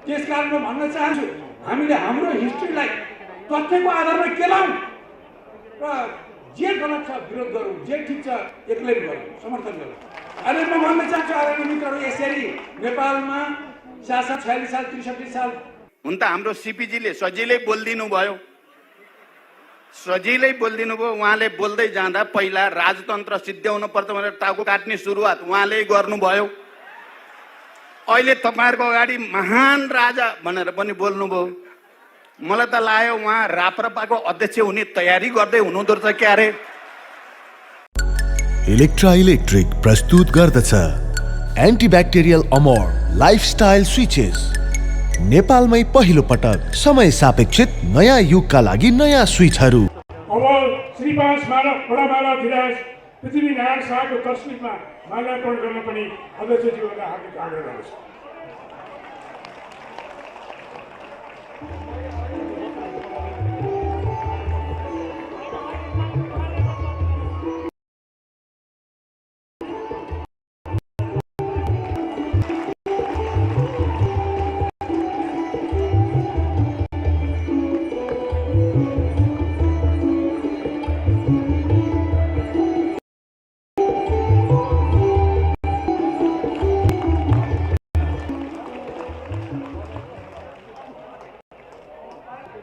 त्यसकारण म भन्न चाहन्छु हामीले हाम्रो हिस्ट्रीलाई तथ्यको आधारमा केलाउँ र जे गलत छ विरोध गरौँ, जे ठिक छ एक्लै गरौँ, समर्थन गरौँ। अनि म भन्न चाहन्छु आदरणीय मित्रहरू, यसरी नेपालमा शासन 46 साल 63 साल हुन त हाम्रो सीपीजीले सजिलै बोलिदिनु भयो। उहाँले बोल्दै जाँदा पहिला राजतन्त्र सिद्ध्याउनु पर्छ भनेर टाउको काट्ने सुरुवात उहाँले गर्नुभयो। अहिले तपाईहरुको अगाडि महान राजा भनेर पनि बोल्नुभयो। मलाई त लाग्यो उहाँ राप्रपाको अध्यक्ष हुने तयारी गर्दै हुनुहुँदो रहेछ क्यारे। इलेक्ट्रा इलेक्ट्रिक प्रस्तुत गर्दछ एन्टिब्याक्टेरियल अमोर लाइफस्टाइल स्विचेस। नेपालमै पहिलो पटक समय सापेक्षित नयाँ युगका लागि नयाँ स्विचहरू। अब श्री 5 बडा महाराज पृथ्वीनारायण शाहको तस्बिरमा माल्यार्पण गर्न पनि अध्यक्षज्यूलाई हार्दिक आग्रह गर्दछु।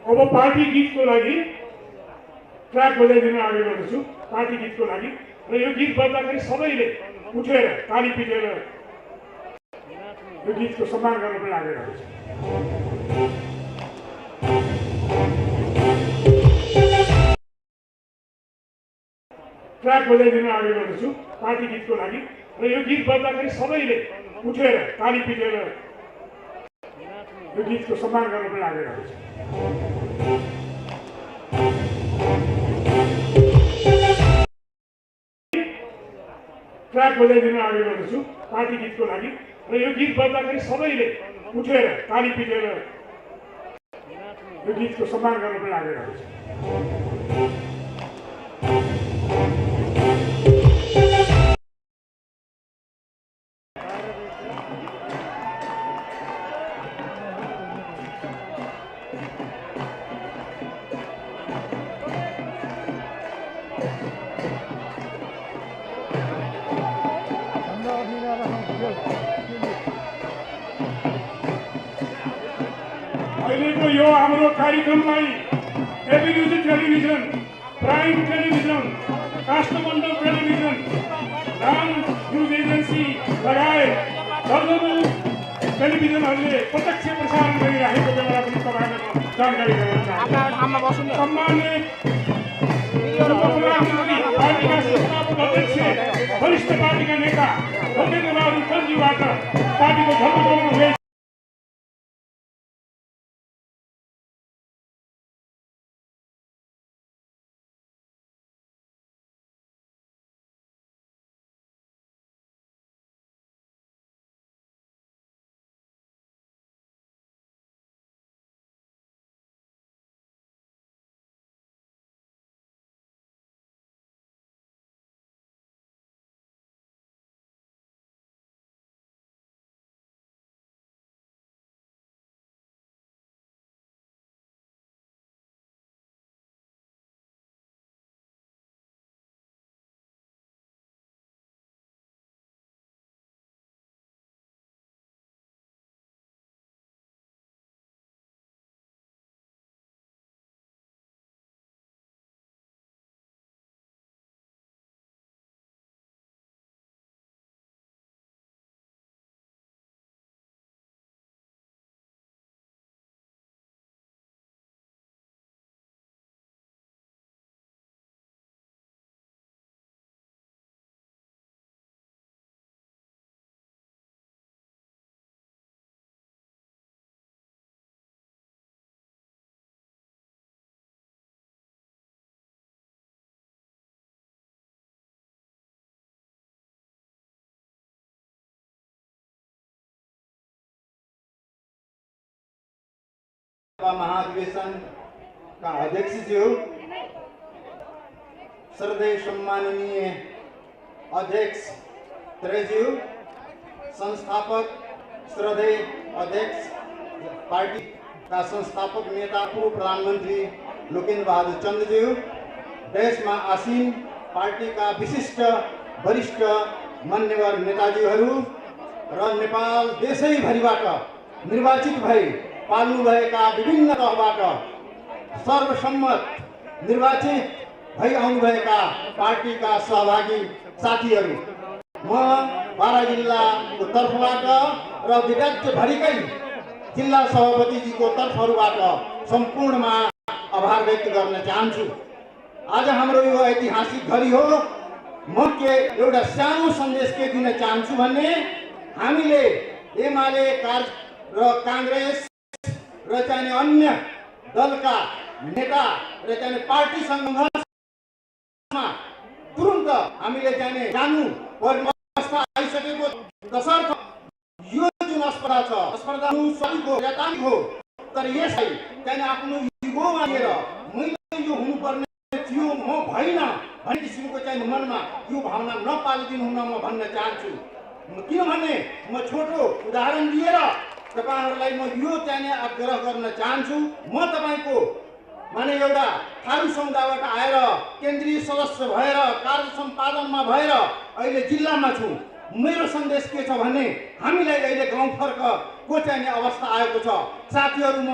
अब पार्टी गीतको लागि ट्र्याक बजाइदिन आग्रह गर्दछु। पार्टी गीतको लागि र यो गीत बज्दाखेरि सबैले उठेर ताली पिटेर यो गीतको सम्मान गर्न पनि आग्रह गर्दछु। ट्र्याक बजाइदिन आग्रह गर्दछु। पार्टी गीतको लागि र यो गीत बज्दाखेरि सबैले उठेर ताली पिटेर यो गीतको सम्मान गर्न पनि आग्रह गर्दछु। ट्र्याक बजाइदिन आग्रह गर्दछु। पार्टी गीतको लागि र यो गीत बज्दाखेरि सबैले उठेर ताली पिटेर यो गीतको सम्मान गर्न पनि आग्रह गर्दछु। अहिलेको यो हाम्रो कार्यक्रमलाई Avenue television, Prime television, Kasthamandal television, डान न्युज एजेन्सी लगायत दर्जनौं टेलिभिजनहरूले प्रत्यक्ष प्रसारण गरिरहेको बेला पनि तपाईँहरूलाई जानकारी गराउन चाहन्छु। सम्मानित पार्टीका संस्थापक अध्यक्ष, वरिष्ठ पार्टीका नेता भूपेन्द्रबहादुर चन्दज्यूबाट पार्टीको धर्मकर्म हुने महाधिवेशन का अध्यक्ष ज्यू, श्रद्धेय सम्माननीय अध्यक्ष त्रेज्यू, संस्थापक श्रद्धेय अध्यक्ष पार्टी का संस्थापक नेता पूर्व प्रधानमन्त्री लोकेन्द्र बहादुर चन्दज्यू, देशमा आसीन पार्टीका विशिष्ट वरिष्ठ मान्यवर नेताजीहरू र नेपाल देशैभरिबाट निर्वाचित भई पाल्नुभएका विभिन्न तहबाट सर्वसम्मत निर्वाचित भई आउनुभएका पार्टीका सहभागी साथीहरू, म बारा जिल्लाको तर्फबाट र विराज्यभरिकै जिल्ला सभापतिजीको तर्फहरूबाट सम्पूर्णमा आभार व्यक्त गर्न चाहन्छु। आज हाम्रो यो ऐतिहासिक घडी हो। म एउटा सानो सन्देश के दिन चाहन्छु भने हामीले एमाले र काङ्ग्रेस र चाहिँ अन्य दलका नेता र चाहिँ पार्टी सङ्घर्षमा तुरुन्त हामीले चाहिँ जानु पर्ने अवस्था आइसकेको तसर्थ यो जुन स्पर्धा छ, स्पर्धा सबैको यातायात हो, तर यसलाई चाहिँ आफ्नो इगोमा लिएर मैले यो हुनुपर्ने थियो म भइन भन्ने किसिमको चाहिँ मनमा यो भावना नपालिदिनु हुन म भन्न चाहन्छु। किनभने म छोटो उदाहरण दिएर तपाईहरुलाई म यो चाहिँ आग्रह गर्न चाहन्छु। म तपाईको माने एउटा थारू समुदायबाट आएर केन्द्रीय सदस्य भएर कार्य सम्पादनमा भएर अहिले जिल्लामा छु। मेरो सन्देश के छ भने हामीलाई अहिले गाउँ फर्कको चाहिँ अवस्था आएको छ। साथीहरू, म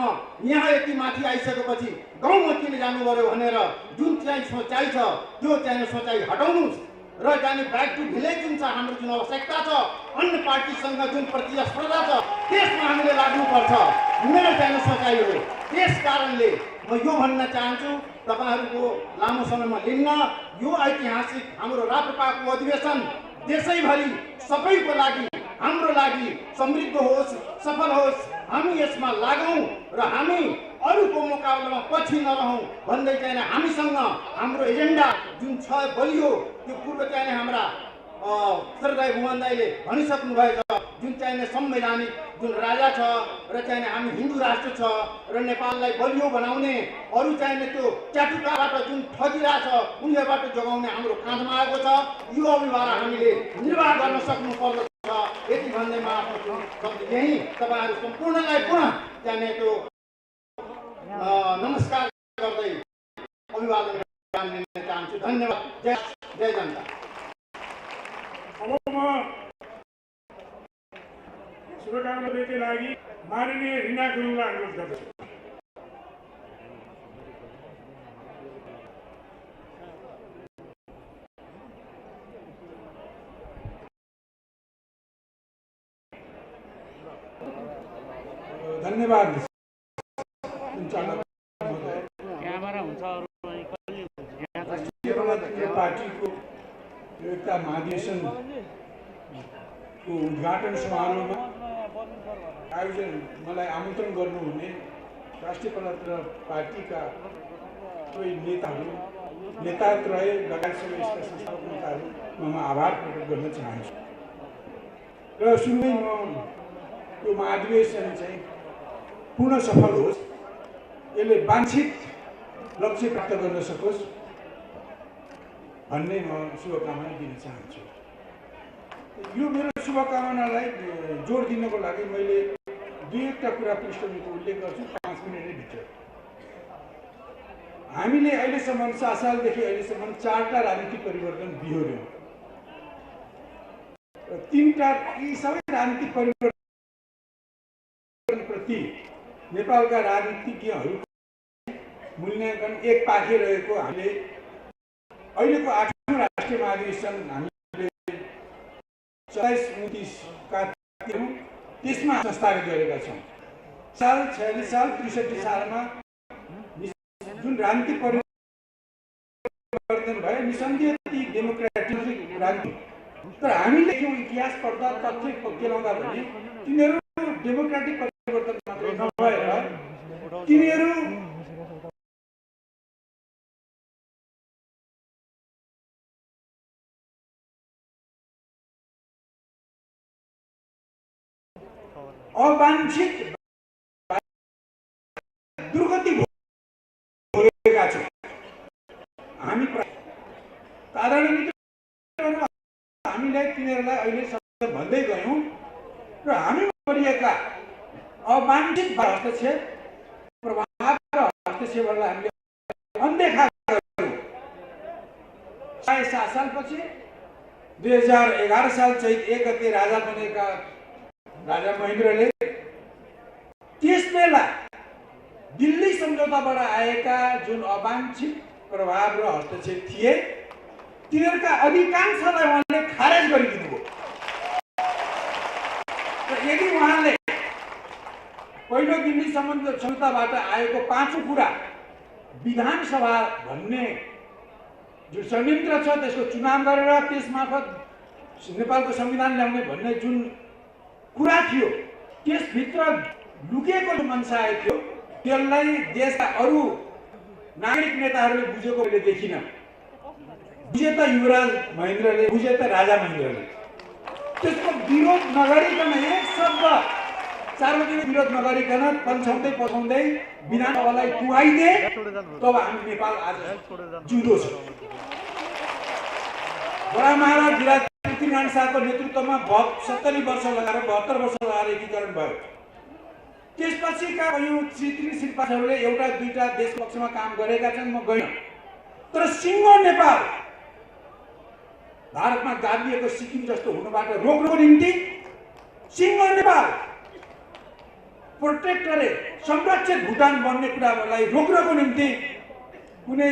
यहाँ यति माथि आइसकेपछि गाउँमा किन जानु पर्यो भनेर जुन चाहिँ सोचाइ छ त्यो चाहिँ सोचाइ हटाउनुस् र जाने ब्याक टु भिलेज जुन छ हाम्रो जुन आवश्यकता छ, अन्य पार्टीसँग जुन प्रतिस्पर्धा छ त्यसमा हामीले लाग्नुपर्छ, मेरो चाहिँ सोचाइ हो। त्यस कारणले म यो भन्न चाहन्छु तपाईहरुको लामो समयमा लिन्न, यो ऐतिहासिक हाम्रो राप्रपाको अधिवेशन देशैभरि सबैको लागि हाम्रो लागि समृद्ध होस्, सफल होस्, हामी यसमा लागौं र हामी अरूको मुकाबलामा पछि नरहौं भन्दै चाहिँ हामीसँग हाम्रो एजेन्डा जुन छ बलियो त्यो पूर्व चाहिँ हाम्रा सरदार भुवन दाइले भनिसक्नु भएको छ। जुन चाहिँ संवैधानिक जुन राजा छ र चाहिँ हामी हिन्दू राष्ट्र छ र नेपाललाई बलियो बनाउने अरू चाहिँ त्यो च्याटुकाबाट जुन ठगिरा छ उनीहरुबाट जोगाउने हाम्रो काँधमा आएको छ। यो अभियान हामीले निर्वाह गर्न सक्नु पर्दछ। यति भन्दै म आफ्नो शब्द यही तपाईहरु सम्पूर्णलाई पुनः चाहिँ त्यो नमस्कार गर्दै अभिवादन गर्न चाहन्छु। धन्यवाद। जय जनता। अब म शुभकामना दिनका लागि माननीय रिना गुरुङलाई अनुरोध गर्दछु। धन्यवाद। पार्टीको एकता महाधिवेशन को उद्घाटन समारोहमा आयोजन मलाई आमन्त्रण गर्नुहुने राष्ट्रिय प्रजातन्त्र पार्टीका कोही नेतात्रय लगायत सबै यसका संस्थापक नेताहरू म आभार प्रकट गर्न चाहन्छु। र सुरुमै म यो महाधिवेशन चाहिँ पूर्ण सफल होस्, यसले वाञ्छित लक्ष्य प्राप्त गर्न सकोस् भन्ने म शुभकामना दिन चाहन्छु। यो मेरो शुभकामनालाई जोड दिनको लागि मैले दुईवटा कुरा पृष्ठभूमिको उल्लेख गर्छु 5 मिनेटै भित्र। हामीले अहिलेसम्म 7 सालदेखि अहिलेसम्म 4टा राजनीतिक परिवर्तन बिहोर्यौं र 3टा यी सबै राजनीतिक परिवर्तन प्रति नेपालका राजनीतिज्ञहरू मूल्याङ्कन एक पाखे रहेको हामीले अहिलेको 8औं राष्ट्रिय महाधिवेशन हामीले 27-29 का त्यसमा संस्थापित गरेका छौं। 46 साल 63 सालमा जुन राजनीतिक परिवर्तन भयो निसन्देह ती डेमोक्रेटिक राजनीति, तर हामीले यो इतिहास पढ्दा तथ्य केलाउँदा भने तिनीहरू डेमोक्रेटिक परिवर्तन मात्रै नभएर तिनीहरू अवांछित दुर्गति भएका छौं। हामी साधारण हामीलाई तिनीहरूलाई अहिले भन्दै गयौं र हामी गरिएका अवांछित हस्तक्षेप प्रभाव र हस्तक्षेपहरूलाई हामीले अनदेखा गर्यौं। 7 सालपछि 2011 साल चैत 1 गते राजा बनेका राजा महेन्द्रले त्यसबेला दिल्ली सम्झौताबाट आएका जुन अवांछित प्रभाव र हस्तक्षेप थिए तिनीहरूका अधिकांशलाई उहाँले खारेज गरिदिनु भयो। र यदि उहाँले पहिलो दिल्ली सम्झौताबाट आएको 5औं कुरा विधानसभा भन्ने जुन संयन्त्र छ त्यसको चुनाव गरेर त्यसमार्फत नेपालको संविधान ल्याउने भन्ने जुन कुरा थियो त्यसभित्र लुकेको मनसाय थियो त्यसलाई देशका अरू नागरिक नेताहरूले बुझेको मैले देखिनँ। बुझे त युवराज महेन्द्रले, बुझे त राजा महेन्द्रले। त्यसको विरोध नगरिकन एक शब्द सार्वजनिक विरोध नगरिकन पन्छाउँदै विधानसभालाई टुहाइदिए तब हामी नेपाल आज जिउँदो छ। बडा महाराज धिराज पृथ्वीनारायण शाहको नेतृत्वमा 70 वर्ष लगाएर 72 वर्ष लगाएर एकीकरण भयो। त्यसपछिका श्री शिल्पाहरूले एउटा दुईटा देश पक्षमा काम गरेका छन्, म गइन। तर सिङ्गो नेपाल भारतमा गाभिएको सिक्किम जस्तो हुनबाट रोक्नको निम्ति सिङ्गो नेपाल प्रोटेक्टरेट संरक्षित भुटान बन्ने कुरालाई रोक्नको निम्ति कुनै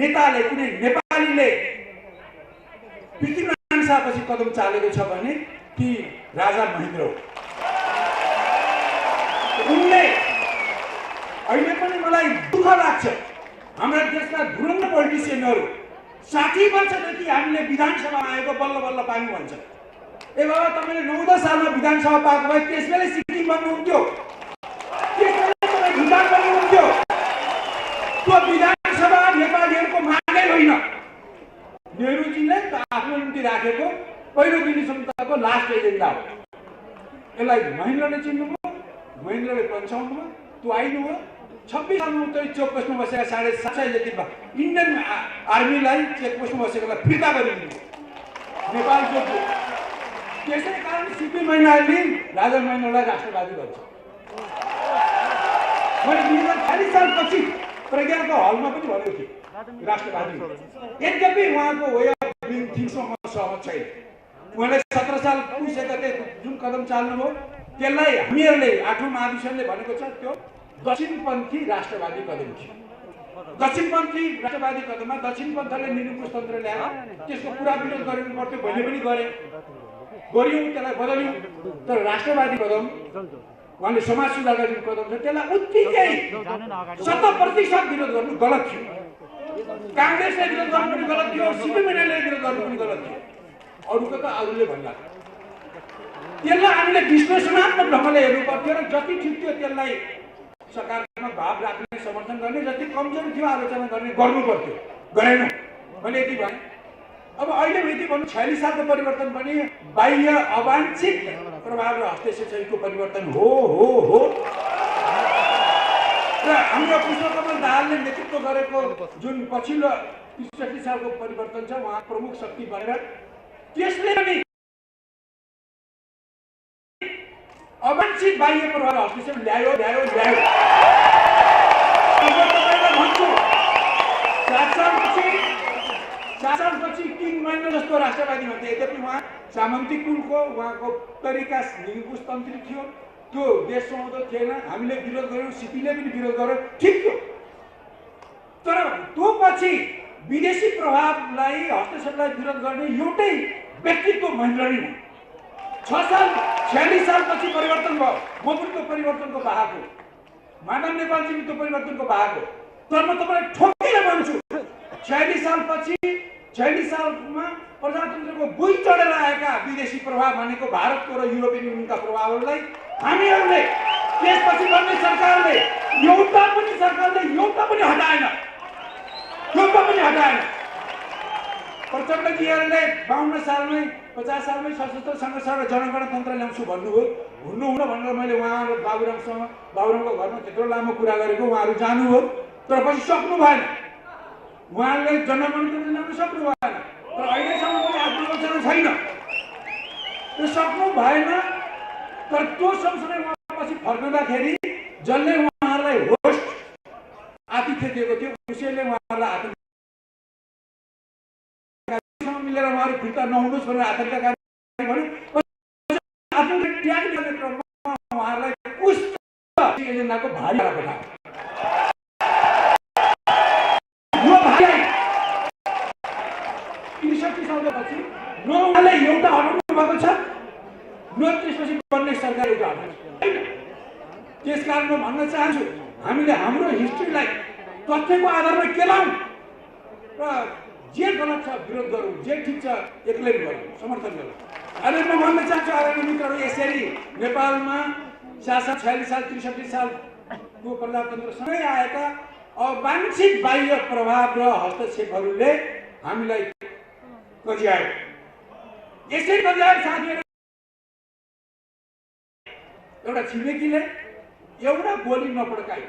नेताले कुनै नेपालीले पृथ्वीनारायण शाहपछि कदम चालेको छ भने ती राजा महेन्द्र हो। उनले अहिले पनि मलाई दुःख लाग्छ हाम्रा देशका धुरन्त पोलिटिसियनहरू 60 वर्षदेखि हामीले विधानसभामा आएको बल्ल बल्ल पायौँ भन्छ। ए बाबा तपाईँले 9-10 सालमा विधानसभा पाएको भए त्यसबेला सिक्किम बन्नुहुन्थ्यो, त्यसबेला तपाईँ भुटान बन्नुहुन्थ्यो। त्यो विधानसभा नेपालीहरूको मागै होइन, नेहरूजीले आफ्नो निम्ति राखेको पहिलो दिल्ली सम्झौताको लास्ट एजेन्डा हो। यसलाई महेन्द्रले चिन्नुभयो, महेन्द्रले पन्छाउनुभयो, त्यो आइनुभयो। 26 सालमा उत्तरी चेकपोस्टमा बसेका 750 जति इन्डियन आर्मीलाई चेकपोस्टमा बसेकोलाई फिर्ता गरिदिनु नेपाल जोड्यो। त्यसै कारण सिपी मैनालीले राजा महेन्द्रलाई राष्ट्रवादी भन्छ। मैले 2040 सालपछि प्रज्ञाको हलमा पनि भनेको थिएँ राष्ट्रवादी। यद्यपि उहाँको वे अफ डुइङ थिङ्समा म सहमत छैन। उहाँले 17 साल पुस 1 गते जुन कदम चाल्नुभयो त्यसलाई हामीहरूले 8औं महाधिवेशनले भनेको छ त्यो दक्षिणपन्थी राष्ट्रवादी कदम थियो। दक्षिणपन्थी राष्ट्रवादी कदममा दक्षिणपन्थले निरङ्कुश तन्त्र ल्याएर त्यसको पुरा विरोध गर्नु पर्थ्यो, मैले पनि गरेँ, गऱ्यौँ, त्यसलाई बदल्यौँ। तर राष्ट्रवादी कदम उहाँले समाज सुधारका जुन कदम छ त्यसलाई उत्तिकै 100% विरोध गर्नु गलत थियो। काङ्ग्रेसले विरोध गर्नु पनि गलत थियो, सिपी मैनालीले विरोध गर्नु पनि गलत थियो। अरूको त अरूले भन्ला। त्यसलाई हामीले विश्लेषणात्मक ढङ्गले हेर्नु पर्थ्यो र जति ठिक थियो त्यसलाई सकारात्मक भाव राख्ने समर्थन गर्ने, जति कमजोर थियो आलोचना गर्ने गर्नु पर्थ्यो, गरेनौँ। मैले यति भने अब अहिले यति भन्नु 46 सालको परिवर्तन पनि बाह्य अवांछित प्रभाव र हस्तक्षेपको परिवर्तन हो। र हाम्रो पुष्पकमल दाहालले नेतृत्व गरेको जुन पछिल्लो 63 सालको परिवर्तन छ उहाँ प्रमुख शक्ति बनेर त्यसले पनि अवांछित बाह्य प्रभाव हस्तक्षेप ल्यायो। तपाईँलाई भन्छु 7 सालपछि किङ महेन्द्र जस्तो राष्ट्रवादी भन्थे। यद्यपि उहाँ सामन्ती कुलको, उहाँको तरिका निरङ्कुश तन्त्री थियो, त्यो देश सुहाउँदो थिएन। हामीले विरोध गऱ्यौँ, सिपीले पनि विरोध गर्यो, ठिक थियो। तर त्यो पछि विदेशी प्रभावलाई हस्तक्षेपलाई विरोध गर्ने एउटै व्यक्तित्व महेन्द्र नै हो। 46 सालपछि परिवर्तन भयो। म पनि त्यो परिवर्तनको वाहक हो, माधव नेपालजी पनि त्यो परिवर्तनको वाहक हो। तर म तपाईँलाई ठोकेर भन्छु 46 सालमा प्रजातन्त्रको बुई चढेर आएका विदेशी प्रभाव भनेको भारतको र युरोपियन युनियनका प्रभावहरूलाई हामीहरूले त्यसपछि बन्ने सरकारले एउटा पनि हटाएन। प्रचण्डजीहरूले 52 सालमै 50 सालमै सशस्त्र सङ्घर्ष र जनगणतन्त्र ल्याउँछु भन्नुभयो। हुन्न भनेर मैले उहाँहरू बाबुरामको घरमा त्यत्रो लामो कुरा गरेको, उहाँहरू जानुभयो। तर पछि सक्नु भएन, उहाँहरूले जनगणतन्त्र ल्याउन सक्नु भएन। तर अहिलेसम्म पनि आत्मविश्वास छैन, त्यो सक्नु भएन। तर त्यो सँगसँगै उहाँ पछि फर्कँदाखेरि जसले उहाँहरूलाई होस्ट आतिथ्य दिएको थियो उसैले उहाँहरूलाई आतङ्कसँग मिलेर उहाँहरू फिर्ता नहुनुहोस् भनेर आतङ्ककारी भन्यो। आतङ्क ट्याग गर्ने क्रममा उहाँहरूलाई कुष्ठ एजेन्डाको भारी पठायो। यो भारी ६३ सालपछि न उहाँले एउटा हटाउनु भएको छ न त्यसपछि बन्ने सरकार एउटा हटाउनु। त्यसकारण म भन्न चाहन्छु हामीले हाम्रो हिस्ट्रीलाई तथ्यको आधारमा केलाउँ र जे गलत छ विरोध गरौँ, जे ठिक छ एक्लेम गरौँ, समर्थन गरौँ। अनि म भन्न चाहन्छु आदरणीय मित्रहरू, यसरी नेपालमा शासन ४६ साल ६३ सालको प्रजातन्त्रसँगै आएका अवांछित बाह्य प्रभाव र हस्तक्षेपहरूले हामीलाई कजियायो। यसै कजियायो साथीहरू। एउटा छिमेकीले एउटा गोली नपड्काई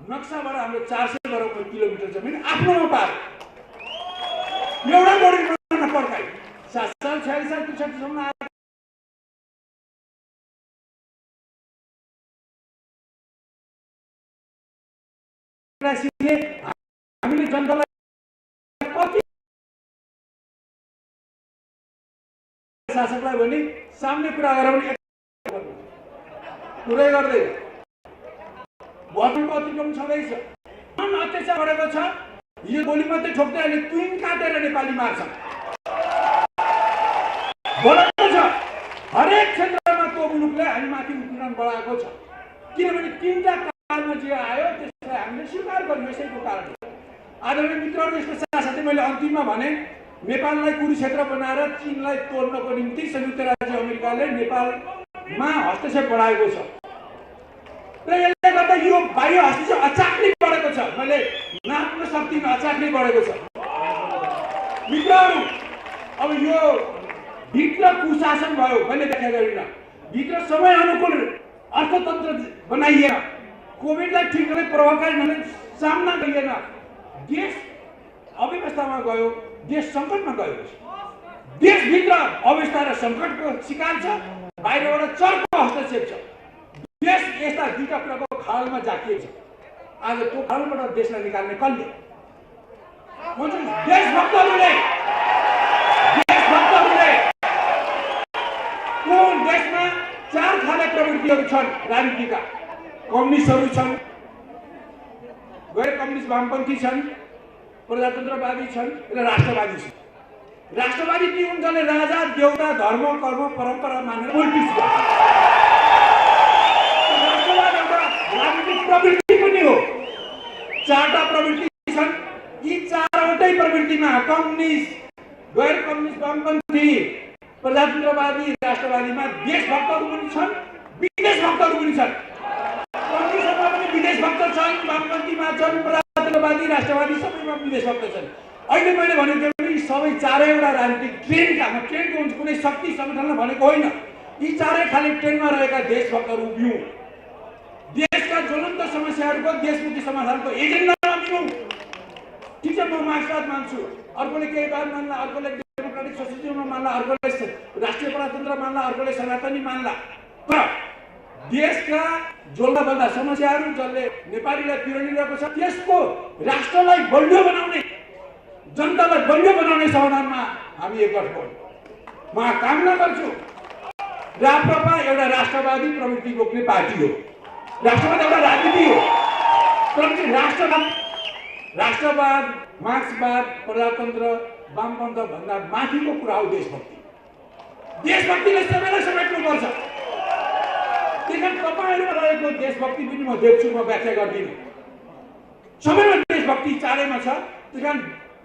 नक्साबाट हाम्रो ४०० वर्ग किलोमिटर जमिन आफ्नोमा पायो। एउटा गोली नपड्काई ७ साल ४६ साल ६३ सम्म हामीले जनतालाई कति शासकलाई भने सामने कुरा गरेर पनि पुरै गर्दै भोटको अतिक्रमण छँदैछ, अत्याचार गरेको छ। यो गोली मात्रै ठोक्दै अहिले तुइन काटेर नेपाली मार्छ बोलेको छ। हरेक क्षेत्रमा त्यो मुलुकले हामी माथि उत्पीडन बढाएको छ, किनभने 3टा कालमा जे आयो त्यसलाई हामीले स्वीकार गर्यौँ। यसैको कारण आदरणीय मित्रहरू, यसको साथसाथै मैले अन्तिममा भने नेपाललाई कुरुक्षेत्र बनाएर चीनलाई तोड्नको निम्ति संयुक्त राज्य अमेरिकाले नेपालमा हस्तक्षेप बढाएको छ र यसले गर्दा यो बाह्य हस्तक्षेप अचानक बढेको छ। मैले नाप्न सक्दिनँ, अचानक बढेको छ मित्रहरू। अब यो भित्र कुशासन भयो, मैले व्याख्या गरिनँ। भित्र समय अनुकूल अर्थतन्त्र बनाइएन, कोभिडलाई ठिक गर्ने प्रभावकारी ढङ्गले सामना गरिएन, देश अव्यवस्थामा गयो, देश सङ्कटमा गयो। देशभित्र अवस्था र सङ्कटको शिकार छ, बाहिरबाट चर्को हस्तक्षेप छ। देश यस्ता दुईटा कुराको खालमा जाकिएको छ। आज त्यो खालबाट देशलाई निकाल्ने कसले? देशभक्तहरूले कुन देशमा 4 खाले प्रवृत्तिहरू छन् राजनीतिका। कम्युनिस्टहरू छन्, गैर कम्युनिस्ट वामपन्थी छन्, प्रजातन्त्रवादी छन् र राष्ट्रवादी छन्। राष्ट्रवादी ती हुन् जसले राजा देउता धर्म कर्म परम्परा मानेर पोलिटिक्स गर्छ। राष्ट्रवाद एउटा राजनीतिक प्रवृत्ति पनि हो। 4टा प्रवृत्ति छन्। यी 4वटै प्रवृत्तिमा कम्युनिस्ट, गैर कम्युनिस्ट, वामपन्थी, प्रजातन्त्रवादी, राष्ट्रवादीमा देशभक्तहरू पनि छन्, विदेशभक्तहरू पनि छन्। कम्युनिस्टमा पनि विदेशभक्त छन्, वामपन्थीमा छन्, प्रजातन्त्रवादी, राष्ट्रवादी सबैमा विदेशभक्त छन्। अहिले मैले भनेको यी सबै 4वटा राजनीतिक ट्रेनका, म ट्रेनको कुनै शक्ति सङ्गठनलाई भनेको होइन, यी 4 खाले ट्रेनमा रहेका देशभक्तहरू उभियौँ। देशका ज्वलन्त समस्याहरूको देशमुखी समाधानको एजेन्डामा मिलौँ। ठिक छ, म मार्क्सवाद मान्छु, अर्कोले केही बात मान्ला, अर्कोले डेमोक्रेटिक सोसियलिजममा मान्ला, अर्कोले राष्ट्रिय प्रजातन्त्र मान्ला, अर्कोले सनातनी मान्ला। तर देशका ज्वलन्त समस्याहरू जसले नेपालीलाई पिरोलिरहेको छ त्यसको राष्ट्रलाई बलियो बनाउने, जनतालाई बलियो बनाउने समाधानमा हामी एकगठ भयौँ। म कामना गर्छु राप्रपा एउटा राष्ट्रवादी प्रवृत्ति बोक्ने पार्टी हो। राष्ट्रवाद एउटा राजनीति हो, तर राष्ट्रवाद, मार्क्सवाद, प्रजातन्त्र, वामपन्थ भन्दा माथिको कुरा हो देशभक्ति। देशभक्तिले सबैलाई समेट्नुपर्छ। त्यही तपाईँहरूमा रहेको देशभक्ति पनि म देख्छु, म व्याख्या गर्दिनँ। सबैमा देशभक्ति 4मा छ। त्यही कारण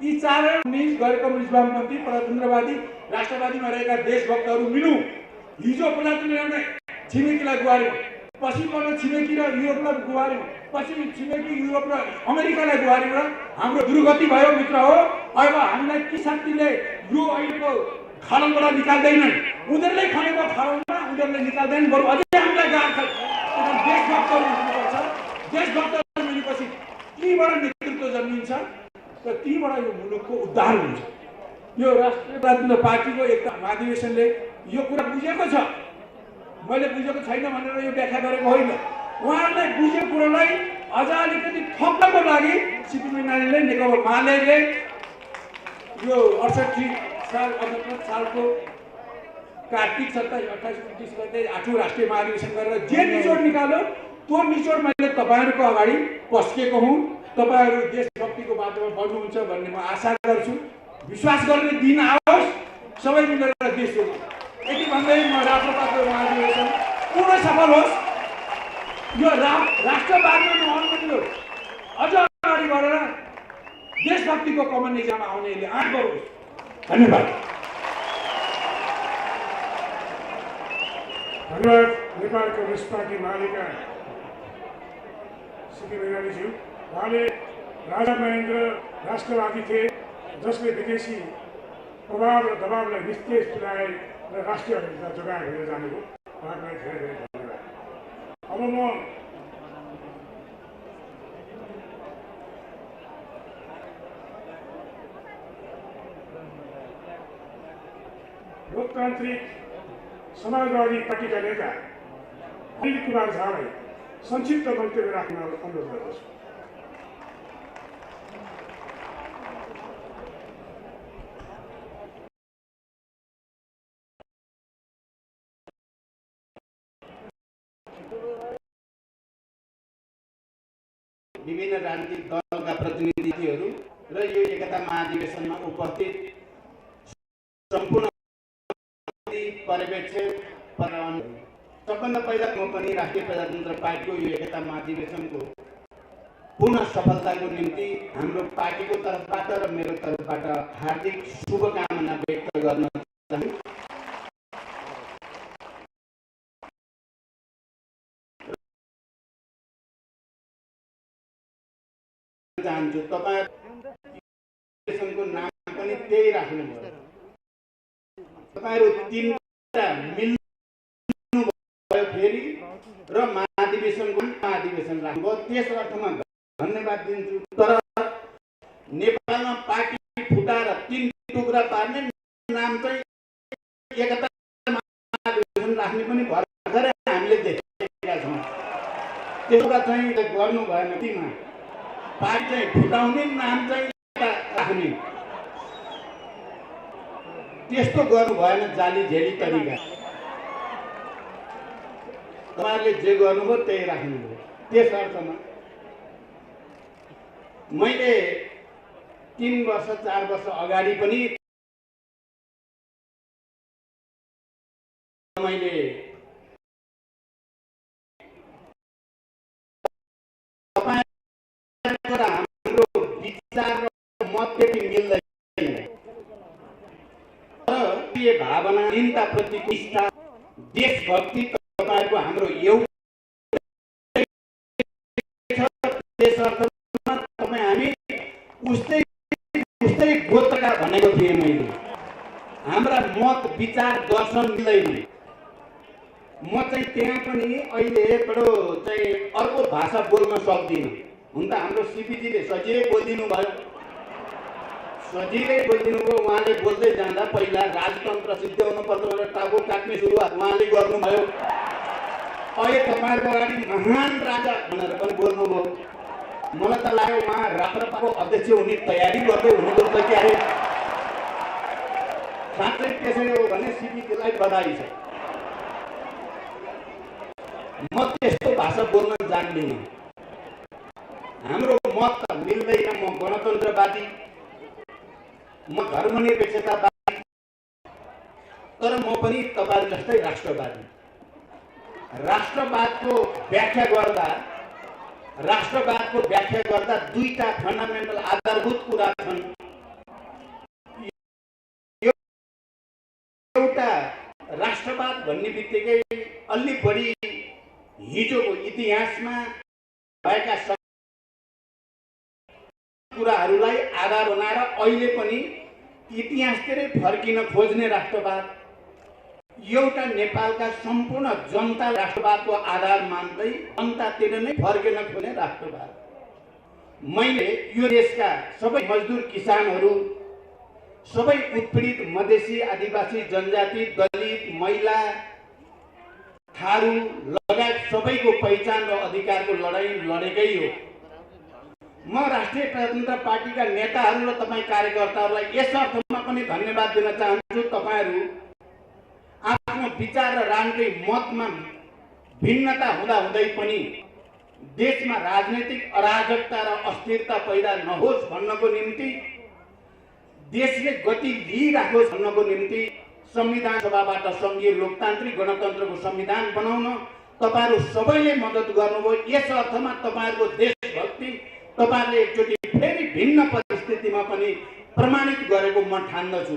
यी 4 कम्युनिस्ट, गैर कम्युनिस्ट, वामपन्थी, प्रजातन्त्रवादी, राष्ट्रवादीमा रहेका देशभक्तहरू मिलौँ। हिजो प्रजातन्त्रले छिमेकीलाई गुहार्यौँ, पछि पर्न छिमेकी र युरोपलाई गुहार्यौँ, पछि छिमेकी युरोप र अमेरिकालाई गुहार्यौँ र हाम्रो दुर्गति भयो मित्र हो। अब हामीलाई ती शक्तिले यो अहिलेको खाडलबाट निकाल्दैनन्, उनीहरूले खनेको खाडलमा उनीहरूले निकाल्दैनन्, बरु अझै हामीलाई गाह्रो छ। देशभक्तहरू हुनुपर्छ। देशभक्तहरू मिलेपछि तीबाट नेतृत्व जन्मिन्छ र तीबाट यो मुलुकको उद्धार हुन्छ। यो राष्ट्रिय प्रजातन्त्र पार्टीको एकता महाधिवेशनले यो कुरा बुझेको छ। मैले बुझेको छैन भनेर यो व्याख्या गरेको होइन। उहाँहरूले बुझेको कुरोलाई अझ अलिकति थप्नको लागि सिपी मैनालीले नेकपा मालेले यो 68 साल 68 सालको कार्तिक 27, 28, 29 गते 8औं राष्ट्रिय महाधिवेशन गरेर जे निचोड निकाल्यो त्यो निचोड मैले तपाईँहरूको अगाडि पस्केको हुँ। तपाईँहरू देशभक्तिको बाटोमा बढ्नुहुन्छ भन्ने म आशा गर्छु। विश्वास गर्ने दिन आओस्, सबै मिलेर देश जोगाउँ। यति भन्दै म राष्ट्रवादको महाधिवेशन पूर्ण सफल होस्। यो राष्ट्रवादमा नअन्मिलोस्, अझ अगाडि बढेर देशभक्तिको कमन एक्जाम आउनेले आँट गरोस्। धन्यवाद। धन्यवाद। नेपाल कम्युनिस्ट पार्टी मालेका सिपी मैनालीज्यू। उहाँले राजा महेन्द्र राष्ट्रवादी थिए, जसले विदेशी प्रभाव र दबावलाई निस्तेज तुल्याए र राष्ट्रिय अखण्डता जोगाएर लिएर जानुभयो। उहाँलाई धेरै धेरै धन्यवाद। अब म लोकतान्त्रिक समाजवादी पार्टीका नेता अनिल कुमार झालाई संक्षिप्त वक्तव्य राख्न अनुरोध गर्दछु। विभिन्न राजनीतिक दलका प्रतिनिधिहरू र यो एकता महाधिवेशनमा उपस्थित सम्पूर्ण पर्यवेक्षक सबभन्दा पहिला म पनि राष्ट्रिय प्रजातन्त्र पार्टीको यो एकता महाधिवेशनको पूर्ण सफलताको निम्ति हाम्रो पार्टीको तर्फबाट र मेरो तर्फबाट हार्दिक शुभकामना व्यक्त गर्न चाहन्छु। तपाईँहरूको नाम पनि त्यही राख्नुभयो। तपाईँहरू तीनवटा मिल्नु भयो फेरि र महाधिवेशन राख्नुभयो। त्यस अर्थमा धन्यवाद दिन्छु। तर नेपालमा पार्टी फुटाएर 3 टुक्रा पार्ने नाम चाहिँ एकता महाधिवेशन राख्ने पनि भर्खरै हामीले देखेका छौँ। त्यसो चाहिँ गर्नु भएन। तीमा पार्टी चाहिँ फुटाउने, नाम चाहिँ राख्ने, त्यस्तो गर्नु भएन। जाली झेली तरिका तपाईँहरूले जे गर्नुभयो त्यही राख्नुभयो। त्यस अर्थमा मैले 3 वर्ष 4 वर्ष अगाडि पनि मैले हाम्रो विचार र मत त्यति मिल्दैन। तर भावना, चिन्ताप्रति निष्ठा, देशभक्ति तपाईँहरूको हाम्रो एउटा त्यस अर्थमा तपाईँ हामी उस्तै गोत्रका भनेको थिएँ मैले। हाम्रा मत, विचार, दर्शन मिल्दैन। म चाहिँ त्यहाँ पनि अहिले चाहिँ अर्को भाषा बोल्न सक्दिनँ। हुन त हाम्रो सिपीजीले सजिलै बोलिदिनु भयो। उहाँले बोल्दै जाँदा पहिला राजतन्त्र सिद्ध्याउनु पर्छ भनेर टाउको काट्ने सुरुवात उहाँले गर्नुभयो। अहिले तपाईँहरूको अगाडि महान राजा भनेर पनि बोल्नुभयो। मलाई त लाग्यो उहाँ राष्ट्रपाको अध्यक्ष हुने तयारी गर्दै हुनुहुन्छ कि अरे। साँच्चै त्यसरी हो भने सिपीजीलाई बधाई छ। म त्यस्तो भाषा बोल्न जान्दिनँ। हाम्रो मत त मिल्दैन। म गणतन्त्रवादी, म धर्मनिरपेक्षतावादी, तर म पनि तपाईहरु जस्तै राष्ट्रवादी। राष्ट्रवादको व्याख्या गर्दा दुईटा फन्डामेन्टल आधारभूत कुरा छन्। एउटा राष्ट्रवाद भन्ने बित्तिकै अलि बढी हिजोको इतिहासमा भएका कुराहरूलाई आधार बनाएर अहिले पनि इतिहासतिरै फर्किन खोज्ने राष्ट्रवाद, एउटा नेपालका सम्पूर्ण जनता राष्ट्रवादको आधार मान्दै जनतातिर नै फर्किन खोज्ने राष्ट्रवाद। मैले यो देशका सबै मजदुर किसानहरू, सबै उत्पीडित मधेसी, आदिवासी, जनजाति, दलित, महिला, थारू लगायत सबैको पहिचान र अधिकारको लडाईँ लडेकै हो। म राष्ट्रिय प्रजातन्त्र पार्टीका नेताहरू र तपाईँ कार्यकर्ताहरूलाई यस अर्थमा पनि धन्यवाद दिन चाहन्छु। तपाईहरू आफ्नो विचार र राजनीतिक मतमा भिन्नता हुँदाहुँदै पनि देशमा राजनीतिक अराजकता र अस्थिरता पैदा नहोस् भन्नको निम्ति, देशले गति लिइराखोस् भन्नको निम्ति संविधान सभाबाट संघीय लोकतान्त्रिक गणतन्त्रको संविधान बनाउन तपाईहरू सबैले मद्दत गर्नुभयो। यस अर्थमा तपाईहरूको देशभक्ति तपाईहरूले एकचोटि फेरि भिन्न परिस्थितिमा पनि प्रमाणित गरेको म ठान्दछु।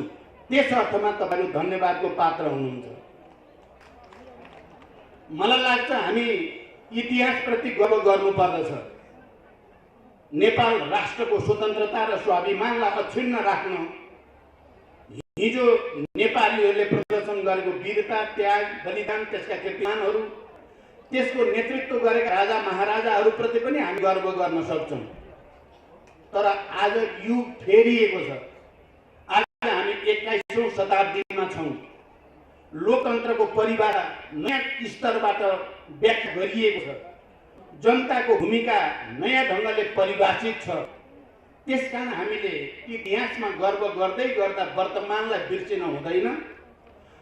त्यस अर्थमा तपाईहरू धन्यवादको पात्र हुनुहुन्छ। मलाई लाग्छ हामी इतिहासप्रति गर्व गर्नुपर्दछ। नेपाल राष्ट्रको स्वतन्त्रता र स्वाभिमानलाई अक्षुण्ण राख्न हिजो नेपालीहरूले प्रदर्शन गरेको वीरता, त्याग, बलिदान, त्यसका कीर्तिमानहरू, त्यसको नेतृत्व गरेका राजा महाराजाहरूप्रति पनि हामी गर्व गर्न सक्छौँ। तर आज युग फेरिएको छ। आज हामी 21औं शताब्दीमा छौँ। लोकतन्त्रको परिभाषा नयाँ स्तरबाट व्याख्या गरिएको छ। जनताको भूमिका नयाँ ढङ्गले परिभाषित छ। त्यसकारण हामीले इतिहासमा गर्व गर्दै गर्दा वर्तमानलाई बिर्सिन हुँदैन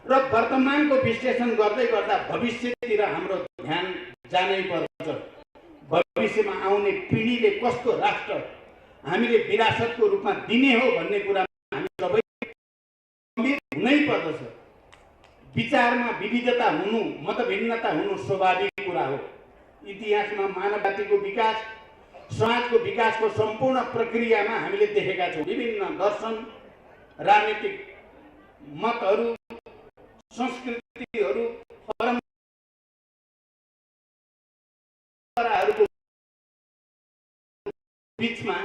र वर्तमानको विश्लेषण गर्दै गर्दा भविष्यतिर हाम्रो ध्यान जानै पर्छ। भविष्यमा आउने पिँढीले कस्तो राष्ट्र हामीले विरासतको रूपमा दिने हो भन्ने कुरामा हामी सबै गम्भीर हुनै पर्दछ। विचारमा विविधता हुनु, मतभिन्नता हुनु स्वाभाविक कुरा हो। इतिहासमा मानव जातिको विकास, समाजको विकासको सम्पूर्ण प्रक्रियामा हामीले देखेका छौँ। विभिन्न दर्शन, राजनीतिक मतहरू, संस्कृतिहरू, परम्पराहरूको बीचमा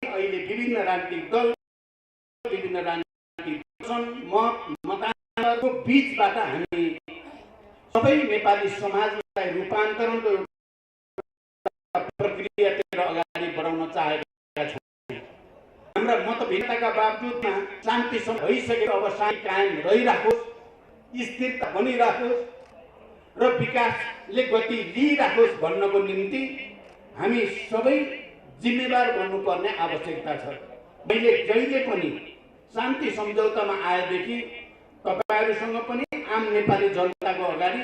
अहिले विभिन्न राजनीतिक दल, विभिन्न राजनीतिक दर्शन, मतान्तरको बीचबाट हामी सबै नेपाली समाजलाई रूपान्तरणको प्रक्रियातिर अगाडि बढाउन चाहेका छौँ। हाम्रा मतभिन्नताका बावजुदमा शान्ति भइसकेको अब शान्ति कायम रहिराखोस्, स्थिरता बनिराखोस् र विकासले गति लिइराखोस् भन्नको निम्ति हामी सबै जिम्मेवार बन्नुपर्ने आवश्यकता छ। मैले जहिले पनि शान्ति सम्झौतामा आएदेखि तपाईहरूसँग पनि आम नेपाली जनताको अगाडि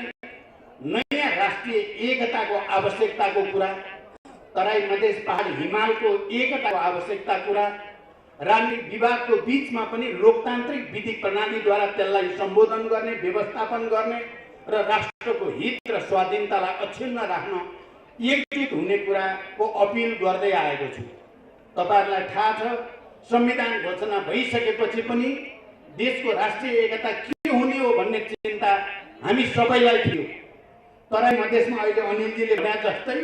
नयाँ राष्ट्रिय एकताको आवश्यकताको कुरा, तराई मधेस पहाड हिमालको एकताको आवश्यकता कुरा, राजनीतिक विभागको बीचमा पनि लोकतान्त्रिक विधि प्रणालीद्वारा त्यसलाई सम्बोधन गर्ने, व्यवस्थापन गर्ने र राष्ट्रको हित र स्वाधीनतालाई अक्षुण्ण राख्न एकजुट हुने कुराको अपिल गर्दै आएको छु। तपाईहरूलाई थाहा छ, संविधान घोषणा भइसकेपछि पनि देशको राष्ट्रिय एकता के हुने हो भन्ने चिन्ता हामी सबैलाई थियो। तराई मधेसमा अहिले अनिलजीले भने जस्तै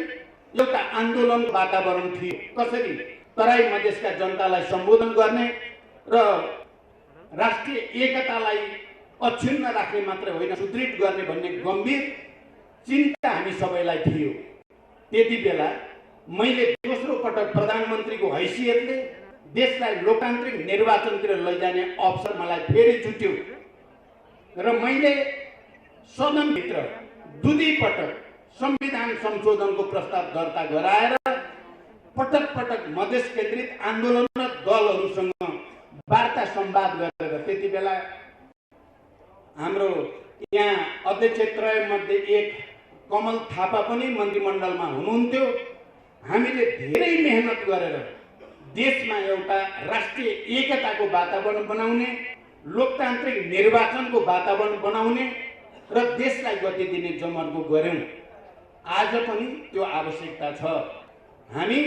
एउटा आन्दोलन वातावरण थियो। कसरी तराई मधेसका जनतालाई सम्बोधन गर्ने र राष्ट्रिय एकतालाई अक्षुण्ण राख्ने मात्र होइन, सुदृढ गर्ने भन्ने गम्भीर चिन्ता हामी सबैलाई थियो। त्यति बेला मैले दोस्रो पटक प्रधानमन्त्रीको हैसियतले देशलाई लोकतान्त्रिक निर्वाचनतिर लैजाने अवसर मलाई फेरि जुट्यो र मैले सदनभित्र दुई पटक संविधान संशोधनको प्रस्ताव दर्ता गराएर पटक पटक मधेस केन्द्रित आन्दोलन र दलहरूसँग वार्ता संवाद गरेर, त्यति बेला हाम्रो यहाँ अध्यक्षत्रय मध्ये एक कमल थापा पनि मन्त्रीमण्डलमा हुनुहुन्थ्यो। हामीले धेरै मेहनत गरेर देशमा एउटा राष्ट्रिय एकताको वातावरण बनाउने, लोकतान्त्रिक निर्वाचनको वातावरण बनाउने र देशलाई गति दिने जमर्को गर्यौं। आज पनि त्यो आवश्यकता छ। हामी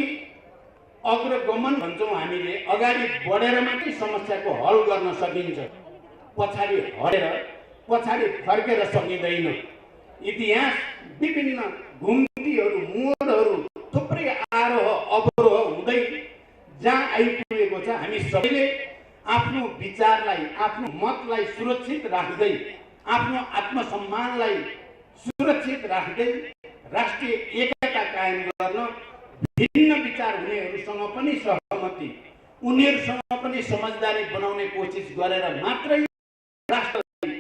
अग्रगमन भन्छौँ, हामीले अगाडि बढेर मात्रै समस्याको हल गर्न सकिन्छ, पछाडि हटेर पछाडि फर्केर सकिँदैन। इतिहास विभिन्न घुम्तीहरू, मोडहरू, थुप्रै आरोह अवरोह हुँदै जहाँ आइपुगेको छ, हामी सबैले आफ्नो विचारलाई, आफ्नो मतलाई सुरक्षित राख्दै, आफ्नो आत्मसम्मानलाई सुरक्षित राख्दै राष्ट्रिय एकता कायम गर्न भिन्न विचार हुनेहरूसँग पनि सहमति, उनीहरूसँग पनि समझदारी बनाउने कोसिस गरेर मात्रै राष्ट्रलाई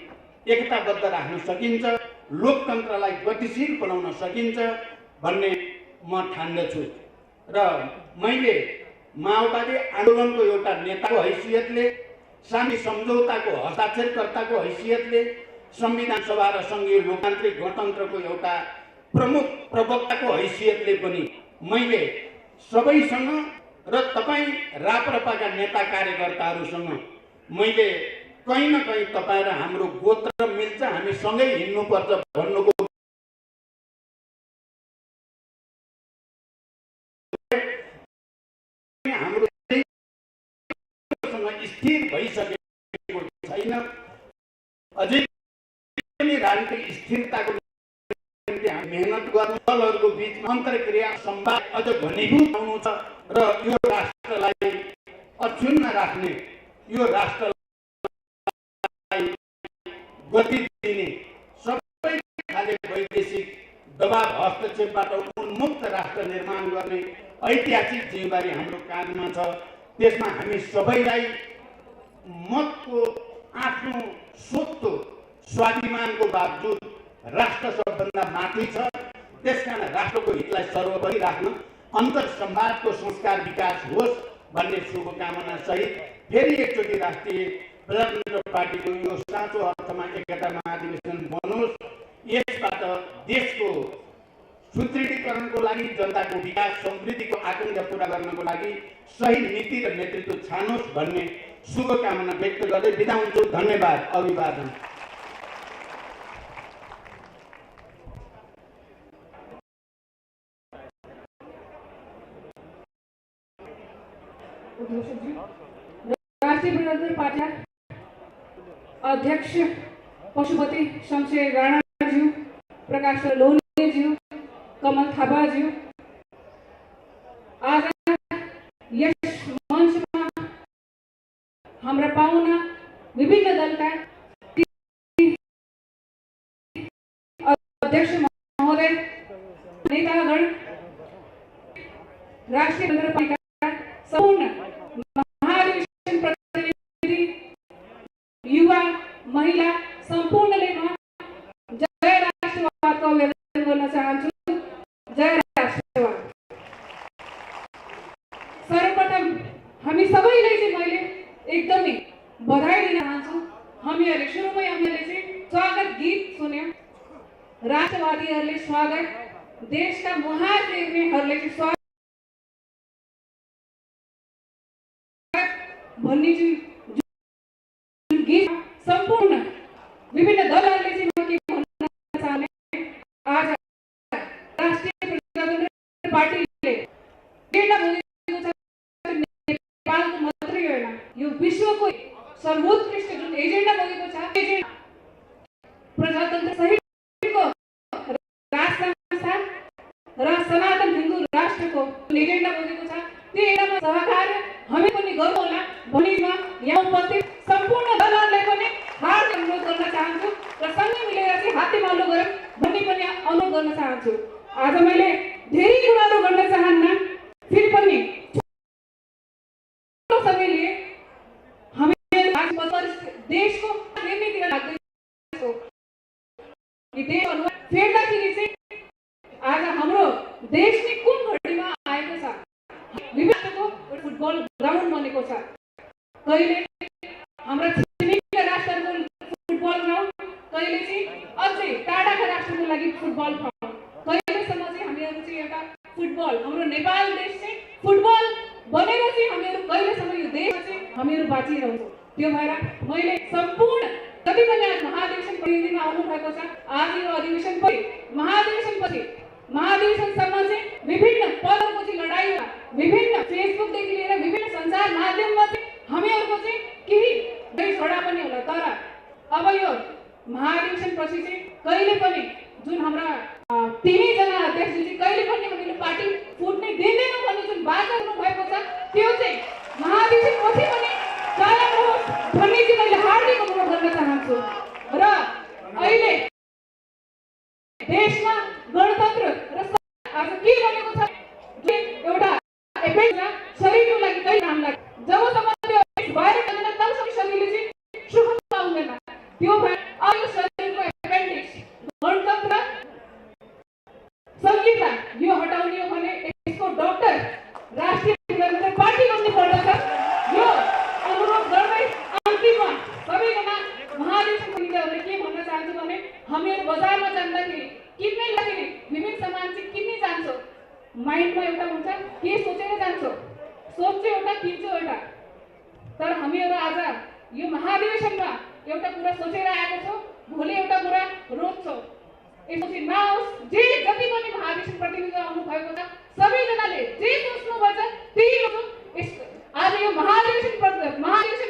एकताबद्ध राख्न सकिन्छ, लोकतन्त्रलाई गतिशील बनाउन सकिन्छ भन्ने म ठान्दछु। र मैले माओवादी आन्दोलनको एउटा नेताको हैसियतले, शान्ति सम्झौताको हस्ताक्षरकर्ताको हैसियतले, संविधान सभा र संघीय लोकतान्त्रिक गणतन्त्रको एउटा प्रमुख प्रवक्ताको हैसियतले पनि मैले सबैसँग र तपाईँ राप्रपाका नेता कार्यकर्ताहरूसँग मैले कहीँ न कहीँ तपाईँ र हाम्रो गोत्र मिल्छ, हामी सँगै हिँड्नुपर्छ भन्नुको हाम्रो स्थिर भइसकेको छैन। अझै पनि राजनीतिक स्थिरताको निम्ति हामी मेहनत गर्नु, दलहरूको बिचमा अन्तर्क्रिया संवाद अझ घनीभूत हुनु छ र यो राष्ट्रलाई अक्षुण्ण राख्ने, यो राष्ट्रलाई गति दिने, सबै खाले वैदेशिक दबाव हस्तक्षेपबाट उन्मुक्त राष्ट्र निर्माण गर्ने ऐतिहासिक जिम्मेवारी हाम्रो काँधमा छ। त्यसमा हामी सबैलाई मतको आफ्नो सोच्दो स्वाभिमानको बावजुद राष्ट्र सबभन्दा माथि छ। त्यसकारण राष्ट्रको हितलाई सर्वोपरि राख्न अन्तर संवादको संस्कार विकास होस् भन्ने शुभकामना सहित फेरि एकचोटि राष्ट्रिय प्रजातन्त्र पार्टीको यो साँचो अर्थमा एकता महाधिवेशन बनोस्। यसबाट देशको सुदृढीकरणको लागि, जनताको विकास समृद्धिको आकांक्षा पूरा गर्नको लागि सही नीति र नेतृत्व छानोस् भन्ने शुभकामना व्यक्त गर्दै बिदा हुन्छु। धन्यवाद। अभिवादन। राष्ट्रिय प्रजातन्त्र पार्टी अध्यक्ष पशुपति शमशेर राणाज्यू, प्रकाश लोलेज्यू, कमल थापाज्यू, आज यस मञ्चमा हाम्रा पाहुना विभिन्न दलका अध्यक्ष महोदय, नेतागण, राष्ट्रिय प्रजातन्त्र पार्टीका सम्पूर्ण महाधिवेशन प्रतिनिधि, युवा, महिला सम्पूर्णले म जय राष्ट्रवादको अभिवादन गर्न चाहन्छु। जय राष्ट्रवाद। सर्वप्रथम हामी सबैलाई चाहिँ मैले एकदमै बधाई दिन चाहन्छु। हामीहरूले सुरुमै हामीले चाहिँ स्वागत गीत सुन्यौँ। राष्ट्रवादीहरूले स्वागत, देशका महाप्रेमीहरूले चाहिँ स्वागत भन्ने जुन गीत सम्पूर्ण विभिन्न दलहरूले चाहिँ म के भन्न चाहने, आज राष्ट्रिय प्रजातन्त्र पार्टीले एजेन्डा बोकेको छ। नेपालको मात्रै होइन, यो विश्वको सर्वोत्कृष्ट जुन एजेन्डा बोकेको छ, प्रजातन्त्र सहितको राष्ट्र संस्था र सनातन हिन्दू राष्ट्रको जुन एजेन्डा बोकेको छ, त्यो एजेन्डामा सहकार्य हामी पनि गर्नु होला भन्ने म यहाँ उपस्थित सम्पूर्ण दलहरूलाई पनि हार्दिक अनुरोध गर्न चाहन्छु र सँगै मिलेर चाहिँ हातेमालो गरौँ भन्ने पनि अनुरोध गर्न चाहन्छु। आज मैले धेरै कुराहरू गर्न चाहन्न, फेरि पनि समय लिए हामी देशको निर्णयतिर लाग्दैछौँ। यी देशहरू फेर्दाखेरि चाहिँ आज हाम्रो देश नै कुन घडीमा आएको छ। विभिन्नको फुटबल ग्राउन्ड बनेको छ, कहिले हाम्रा छिमेकी राष्ट्रहरूको फुटबल ग्राउन्ड, कहिले चाहिँ अझै टाढाका राष्ट्रको लागि फुटबल ग्राउन्ड, कहिलेसम्म चाहिँ हामीहरू चाहिँ एउटा फुटबल, हाम्रो नेपाल देश चाहिँ फुटबल बनेर चाहिँ हामीहरू कहिलेसम्म यो देशमा चाहिँ हामीहरू बाँचिरहन्छौँ। त्यो भएर मैले सम्पूर्ण जति पनि आज महाधिवेशन प्रतिनिधिमा आउनु भएको छ, आज यो अधिवेशन पछि महाधिवेशनसम्म चाहिँ विभिन्न पदहरूको चाहिँ लडाई होला। विभिन्न फेसबुकदेखि लिएर विभिन्न सञ्चार माध्यममा चाहिँ हामीहरूको चाहिँ केही छोडा पनि होला। तर अब यो महाधिवेशन पछि चाहिँ कहिले पनि जुन हाम्रा 3 जना अध्यक्षले चाहिँ कहिले पनि हामीले पार्टी फुट्नै दिँदैनौँ भन्ने जुन बाचा गर्नु भएको छ, त्यो चाहिँ महाधिवेशन पछि पनि कायम होस् भन्ने चाहिँ मैले हार्दिक अनुरोध गर्न चाहन्छु। र अहिले देशमा गणतन्त्र र आज के भनेको छ, एउटा एपेक्ट शरीरको लागि कहिले काम लाग्छ, जबसम्म त्यो भएर जाँदैन तबसम्म शरीरले चाहिँ सुख पाउँदैन। त्यो भएर यो शरीरको एपेन्डिक्स गणतन्त्र संहिता यो हटाउने हो भने यसको डक्टर राष्ट्रिय प्रजातन्त्र पार्टी बन्नु पर्दछ। यो अनुरोध गर्दै अन्तिममा सबैजना महाधिवेशन समितिहरूले के भन्न चाहन्छु भने हामीहरू बजारमा जाँदाखेरि किन्ने लाग्दाखेरि विभिन्न सामान चाहिँ किन्ने जान्छौँ, माइन्डमा एउटा हुन्छ के सोचेर जान्छौँ, सोच्छु एउटा किन्छु एउटा। तर हामीहरू आज यो महाधिवेशनमा एउटा कुरा सोचेर आएको छौँ, भोलि एउटा कुरा रोज्छौँ। यसो चाहिँ नहोस्। जे जति पनि महाधिवेशन प्रतिनिधि आउनु भएको छ सबैजनाले जे सोच्नुभएको छ त्यही रोज्छौँ। आज यो महाधिवेशन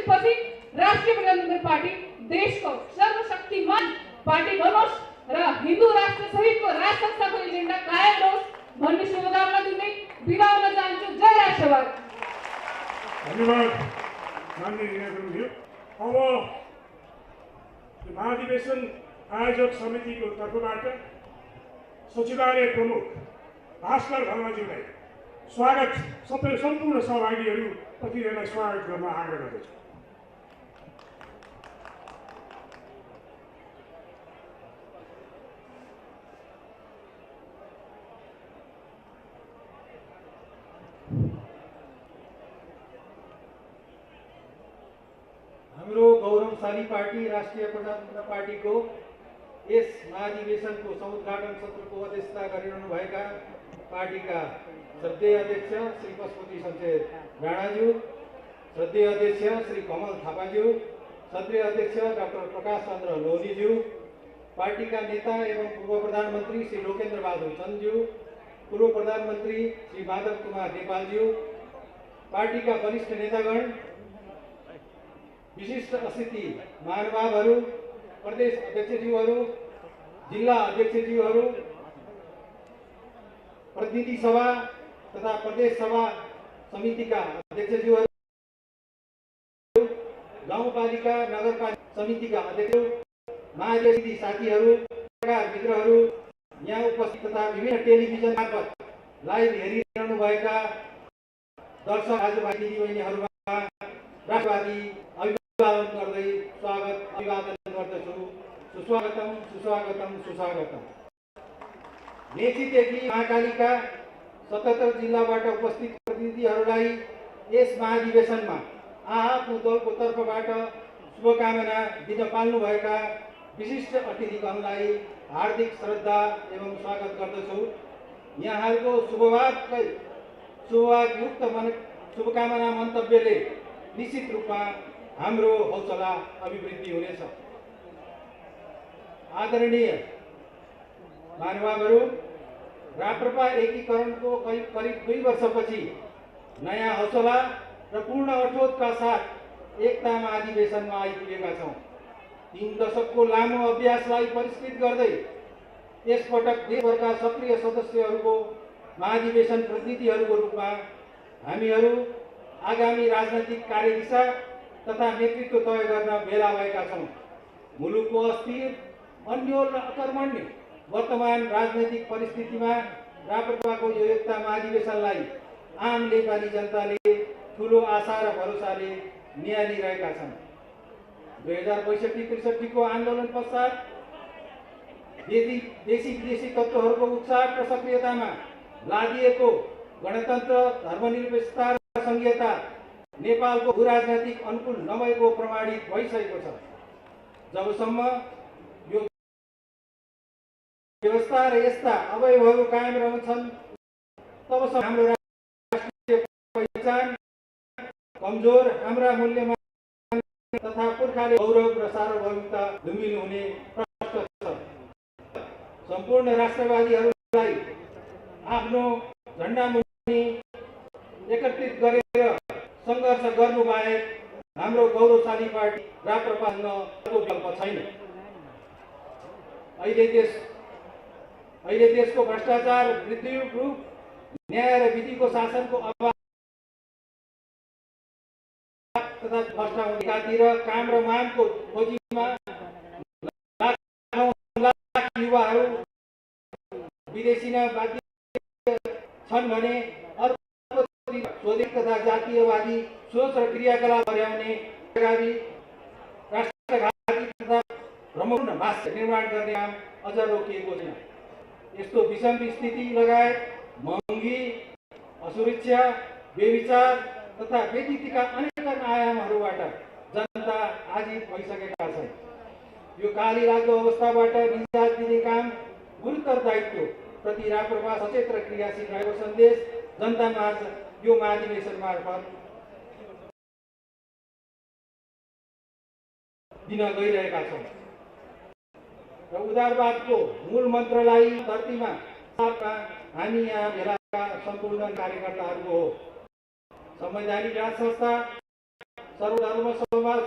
पछि राष्ट्रिय प्रजातन्त्र पार्टी देशको सर्वशक्तिमान पार्टी बनोस् र हिन्दू राष्ट्र सहितको राज संस्थाको एजेन्डा कायम रहोस् भन्ने शुभकामना दिँदै बिदा हुन चाहन्छु। जय राष्ट्रवाद। धन्यवाद मान्य यहाँहरू। अब महाधिवेशन आयोजक समितिको तर्फबाट सचिवालय प्रमुख भास्कर धर्मज्यूलाई स्वागत, सबै सम्पूर्ण सहभागीहरू प्रतिनिधिलाई स्वागत गर्न आग्रह गर्दछु। हाम्रो गौरवशाली पार्टी राष्ट्रिय प्रजातन्त्र पार्टीको यस महाधिवेशनको समुद्घाटन सत्रको अध्यक्षता गरिरहनुभएका पार्टीका श्रद्धेय अध्यक्ष श्री पशुपति शमशेर राणाज्यू, श्रद्धेय अध्यक्ष श्री कमल थापाज्यू, श्रद्धेय अध्यक्ष डाक्टर प्रकाश चन्द्र लोधीज्यू, पार्टीका नेता एवं पूर्व प्रधानमन्त्री श्री लोकेन्द्र बहादुर चन्दज्यू, पूर्व प्रधानमन्त्री श्री माधव कुमार नेपालज्यू, पार्टीका वरिष्ठ नेतागण, विशिष्ट अतिथि महानुभावहरू, प्रदेश अध्यक्षज्यूहरू, जिल्ला अध्यक्षज्यूहरू, प्रतिनिधि सभा तथा प्रदेश सभा समितिका अध्यक्षज्यूहरू, गाउँपालिका नगरपालिका समितिका अध्यक्षहरू, महाधिवेशी साथीहरू, पत्रकार मित्रहरू, यहाँ उपस्थित तथा विभिन्न टेलिभिजन मार्फत लाइभ हेरिरहनुभएका दर्शक दाजुभाइ दिदीबहिनीहरूमा राष्ट्रवादी अभिवादन गर्दै अभिवादन गर्दछु। सुस्वागतम सुस्वागतम सुस्वागतम। मेचीदेखि महाकालीका 77 जिल्लाबाट उपस्थित प्रतिनिधिहरूलाई यस महाधिवेशनमा आफ्नो दलको तर्फबाट शुभकामना दिन पाल्नुभएका विशिष्ट अतिथिगणलाई हार्दिक श्रद्धा एवं स्वागत गर्दछु। यहाँहरूको शुभवादयुक्त शुभकामना मन्तव्यले निश्चित रूपमा हाम्रो हौसला अभिवृद्धि हुनेछ। आदरणीय महानुभावहरू, राप्रपा एकीकरणको करिब 2 वर्षपछि नयाँ हौसला र पूर्ण अठोटका साथ एकता महाधिवेशनमा आइपुगेका छौँ। 3 दशकको लामो अभ्यासलाई परिष्कृत गर्दै यसपटक देशभरका सक्रिय सदस्यहरूको महाधिवेशन प्रतिनिधिहरूको रूपमा हामीहरू आगामी राजनैतिक कार्यदिशा तथा नेतृत्व तय गर्न भेला भएका छौँ। मुलुकको अस्थिर, अन्योल र अकर्मण्य वर्तमान राजनैतिक परिस्थितिमा राप्रपाको यो एकता महाधिवेशनलाई आम नेपाली जनताले ठुलो आशा र भरोसाले निहालिरहेका छन्। 2062-63 को आन्दोलन पश्चात देशी विदेशी तत्त्वहरूको उत्साह र सक्रियतामा लादिएको गणतन्त्र, धर्मनिरपेक्षता र संघीयता नेपालको भू-राजनैतिक अनुकूल नभएको प्रमाणित भइसकेको छ। जबसम्म यो व्यवस्था र यस्ता अवयवहरू कायम रहन्छन् तबसम्म हाम्रो राष्ट्रिय पहिचान कमजोर, हाम्रा मूल्यमा तथा पुर्खाले गौरव र सार्वभौमिकता धुमिल हुने प्रश्न छ। सम्पूर्ण राष्ट्रवादीहरूलाई आफ्नो झण्डामुनि एकत्रित गरेर सङ्घर्ष गर्नु बाहेक हाम्रो गौरवशाली पार्टी राप्रपासँग विकल्प छैन। अहिले देशको भ्रष्टाचार, वृद्धियुग रूप, न्याय र विधिको शासनको अभाव तथा भ्रष्टाचारतिर काम र मागको खोजीमा लाख युवाहरू विदेशीमा बाध्य छन् भने अर्को स्वदेशी तथा जातीयवादी सोच र क्रियाकलाप पर्याउने राष्ट्रघाती तथा ब्रह्मपूर्ण भाष्य निर्माण गर्ने काम अझ रोकिएको छैन। यस्तो विषम स्थिति लगायत महँगी, असुरक्षा, बेविचार तथा व्यतिका अनेक आयामहरूबाट जनता आजित भइसकेका छन्। यो काली लाग्दो अवस्थाबाट निजात दिने काम गुरुतर दायित्व प्रति राप्रपा सचेत र क्रियाशील रहेको सन्देश जनतामाझ यो महाधिवेशन मार्फत दिन गइरहेका छौँ र उदारवादको मूल मन्त्रलाई धरतीमा हामी यहाँ भेलाका सम्पूर्ण कार्यकर्ताहरूको हो। संवैधानिक राज संस्था, सर्वधर्म समाज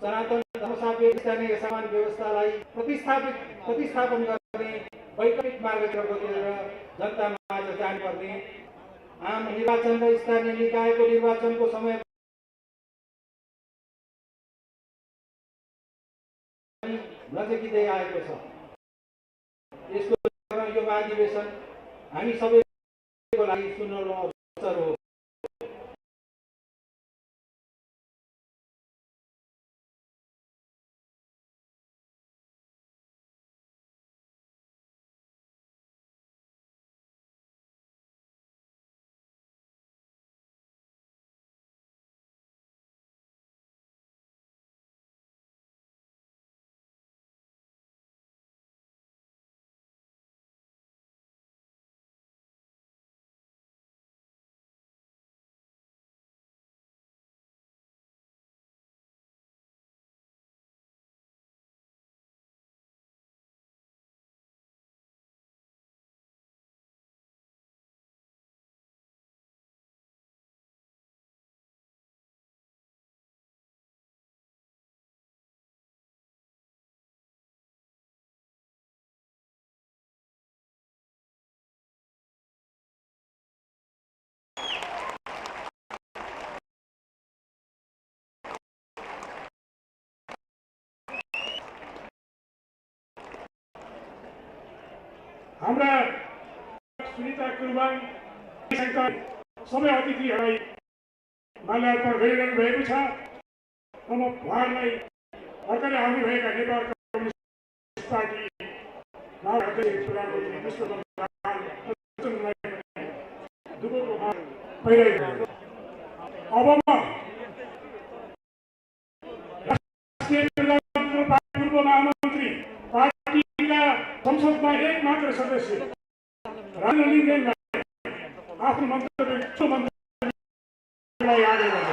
सनातन धर्मसापेक्ष स्थानीय समान व्यवस्थालाई प्रतिस्थापन गर्ने वैकल्पिक मार्ग खोजेर जनतामा जानुपर्ने, आम निर्वाचन र स्थानीय निकायको निर्वाचनको समय नजिकै आएको छ। यसको यो महाधिवेशन हामी सबैको लागि सुनौलो अवसर हो। हाम्रा सुनिता कुर्बान सबै अतिथिहरूलाई माल्यार्पण गरिरहनु भएको छ। अब उहाँहरूलाई भर्खरै आउनुभएका नेपाल कम्युनिस्ट पार्टी अब म पूर्व महामन्त्री पार्टीका संसदमा एक मात्र सदस्य राजनीतिलाई आफ्नो मन्तव्यलाई आगे बढ्छ।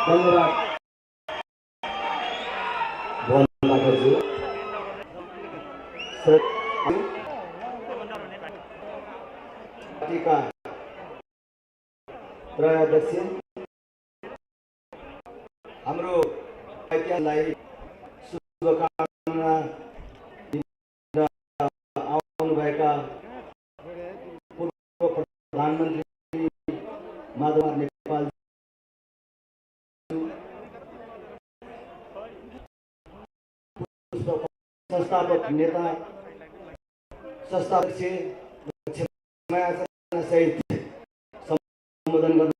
धन्यवाद पाठकज्यू। पार्टीका त्रयोदशी हाम्रो ऐतिहासिकलाई शुभकामना आउनुभएका पूर्व प्रधानमन्त्री माधव नेपाल संस्थापक नेता संस्थापक सहित सम्बोधन गर्न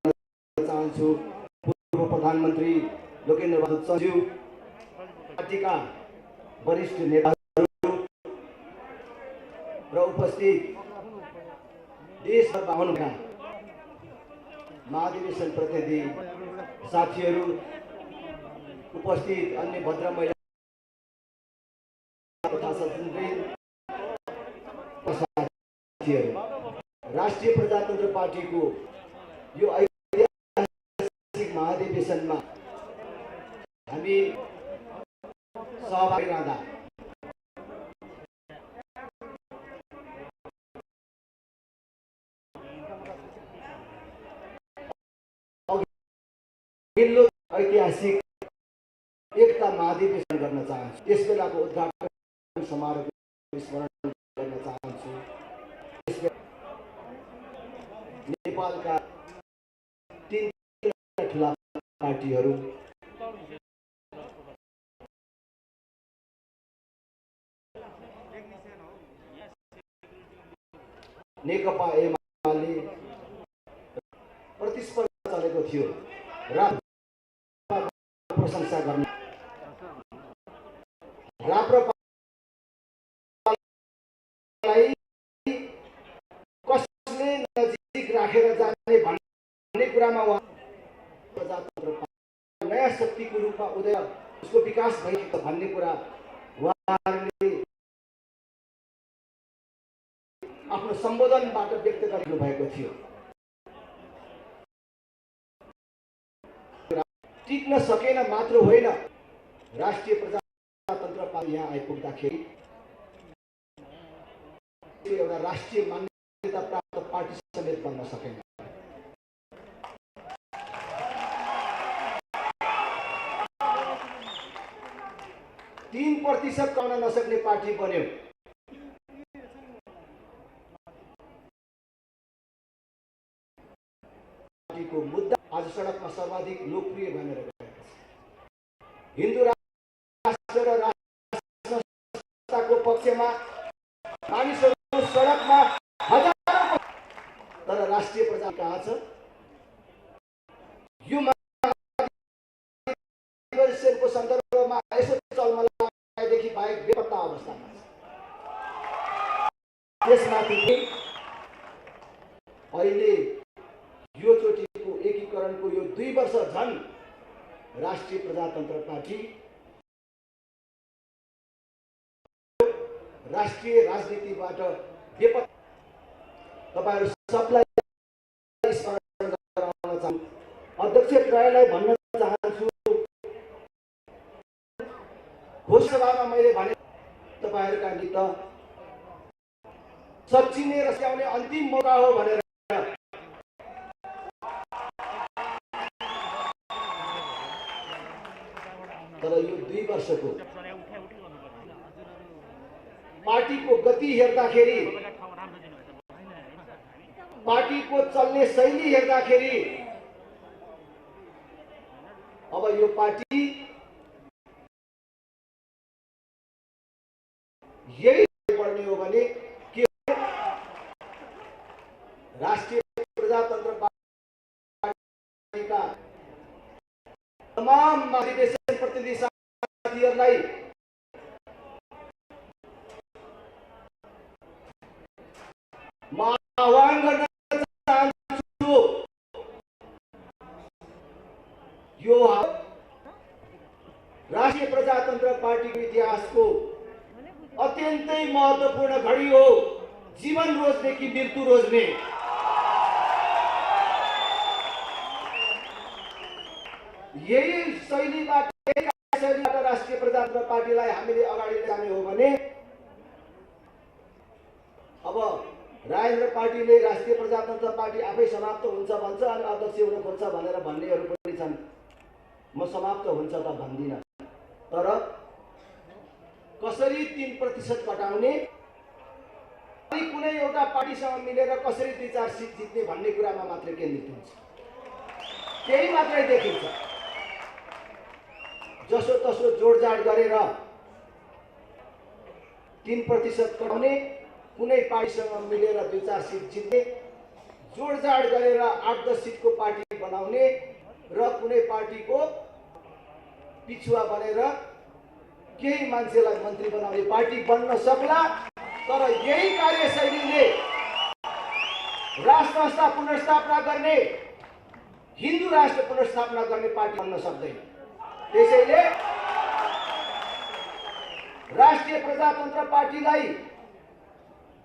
चाहन्छु। पूर्व प्रधानमन्त्री लोकेन्द्र बहादुर चन्देज्यू, पार्टीका वरिष्ठ नेताहरू र उपस्थित देशभर आउनुभएका महाधिवेशन प्रतिनिधि साथीहरू, उपस्थित अन्य भद्र महिला राष्ट्रिय प्रजातन्त्र पार्टीको यो ऐतिहासिक महाधिवेशनमा हामी सहभागी अघिल्लो ऐतिहासिक एकता महाधिवेशन गर्न चाहन्छु। त्यस बेलाको उद्घाटन समारोहको स्मरण गर्न चाहन्छु। नेपालका 3 ठुला पार्टीहरू नेकपा एमाले प्रतिस्पर्धा चलेको थियो। प्रशंसा गर्ने राप्रपालाई कसले नजिक राखेर जाने भन्ने कुरामा उहाँ प्रजातन्त्र नयाँ शक्तिको रूपमा उदय उसको विकास भएको भन्ने कुरा उहाँहरूले आफ्नो सम्बोधनबाट व्यक्त गर्नु भएको थियो। टिक्न सकेन मात्र होइन, राष्ट्रिय प्रजातन्त्र पार्टी यहाँ आइपुग्दाखेरि एउटा राष्ट्रिय मान्यता प्राप्त पार्टी समेत बन्न सकेन। तीन 3% कमाउन नसक्ने पार्टी बन्यो। पार्टीको मुद्दा आज सडकमा सर्वाधिक लोकप्रिय बनेर गएको छ। हिन्दू राष्ट्र र राष्ट्रको पक्षमा मानिसहरू सडकमा हजारौं, तर राष्ट्रिय प्रजा कहाँ छ? यो महाधिवेशनको सन्दर्भमा यसो चलमलादेखि बाहेक बेपत्ता अवस्थामा छ। त्यसमाथि अहिले यो चोटिको एकीकरणको यो 2 वर्ष झन् राष्ट्रिय प्रजातन्त्र पार्टी राष्ट्रिय राजनीतिबाट बेपत्ता। तपाईहरु सबलाई स्मरण गराउन चाहन्छु, अध्यक्ष त्रयलाई भन्न चाहन्छु, घोषणामा मैले भने तपाईहरुका निमित्त सच्चिने र स्याउने अन्तिम मौका हो भनेर। तर यो 2 वर्षको पार्टीको गति हेर्दाखेरि, पार्टीको चल्ने शैली हेर्दाखेरि अब यो पार्टी यही पढ्ने हो भने के राष्ट्रिय प्रजातन्त्र पार्टीका तमाम महाधिवेशन प्रतिनिधि साथीहरूलाई म आह्वान गर्न चाहन्छु। यो राष्ट्रिय प्रजातन्त्र पार्टीको इतिहासको अत्यन्तै महत्त्वपूर्ण घडी हो। जीवन रोज्ने कि मृत्यु रोज्ने, यही शैलीबाट राष्ट्रिय प्रजातन्त्र पार्टीलाई हामीले अगाडि लाने हो भने अब राजेन्द्र पार्टीले राष्ट्रिय प्रजातन्त्र पार्टी आफै समाप्त हुन्छ भन्छ अनि अध्यक्ष हुन खोज्छ भनेर भन्नेहरू पनि छन्। म समाप्त हुन्छ त भन्दिनँ, तर कसरी 3% घटाउने अनि कुनै एउटा पार्टीसँग मिलेर कसरी 2-4 सिट जित्ने भन्ने कुरामा मात्रै केन्द्रित हुन्छ। त्यही मात्रै देखिन्छ। जसो तसो जोडजाड गरेर 3% घटाउने, कुनै पार्टीसँग मिलेर 2-4 सिट जित्ने, जोडजाड गरेर 8-10 सिटको पार्टी बनाउने र कुनै पार्टीको पिछुवा बनेर केही मान्छेलाई मन्त्री बनाउने पार्टी बन्न सक्ला। तर यही कार्यशैलीले राष्ट्र संस्था पुनर्स्थापना गर्ने, हिन्दू राष्ट्र पुनर्स्थापना गर्ने पार्टी बन्न सक्दैन। त्यसैले राष्ट्रिय प्रजातन्त्र पार्टीलाई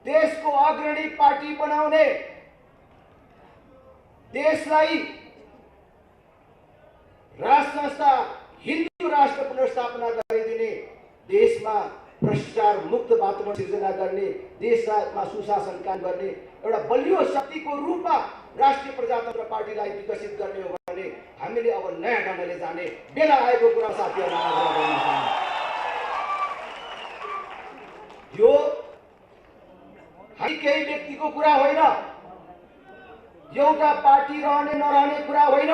देशको अग्रणी पार्टी बनाउने, देशलाई राष्ट्र संस्था हिन्दू राष्ट्र पुनर्स्थापना गरिदिने, देशमा भ्रष्टाचार मुक्त वातावरण सिर्जना गर्ने, देशमा सुशासन काम गर्ने एउटा बलियो शक्तिको रूपमा राष्ट्रिय प्रजातन्त्र पार्टीलाई विकसित गर्ने हो भने हामीले अब नयाँ ढङ्गले जाने बेला आएको कुरा साथीहरूलाई आग्रह गर्न चाहन्छु। यो हामी केही व्यक्तिको कुरा होइन, एउटा पार्टी रहने नरहने कुरा होइन,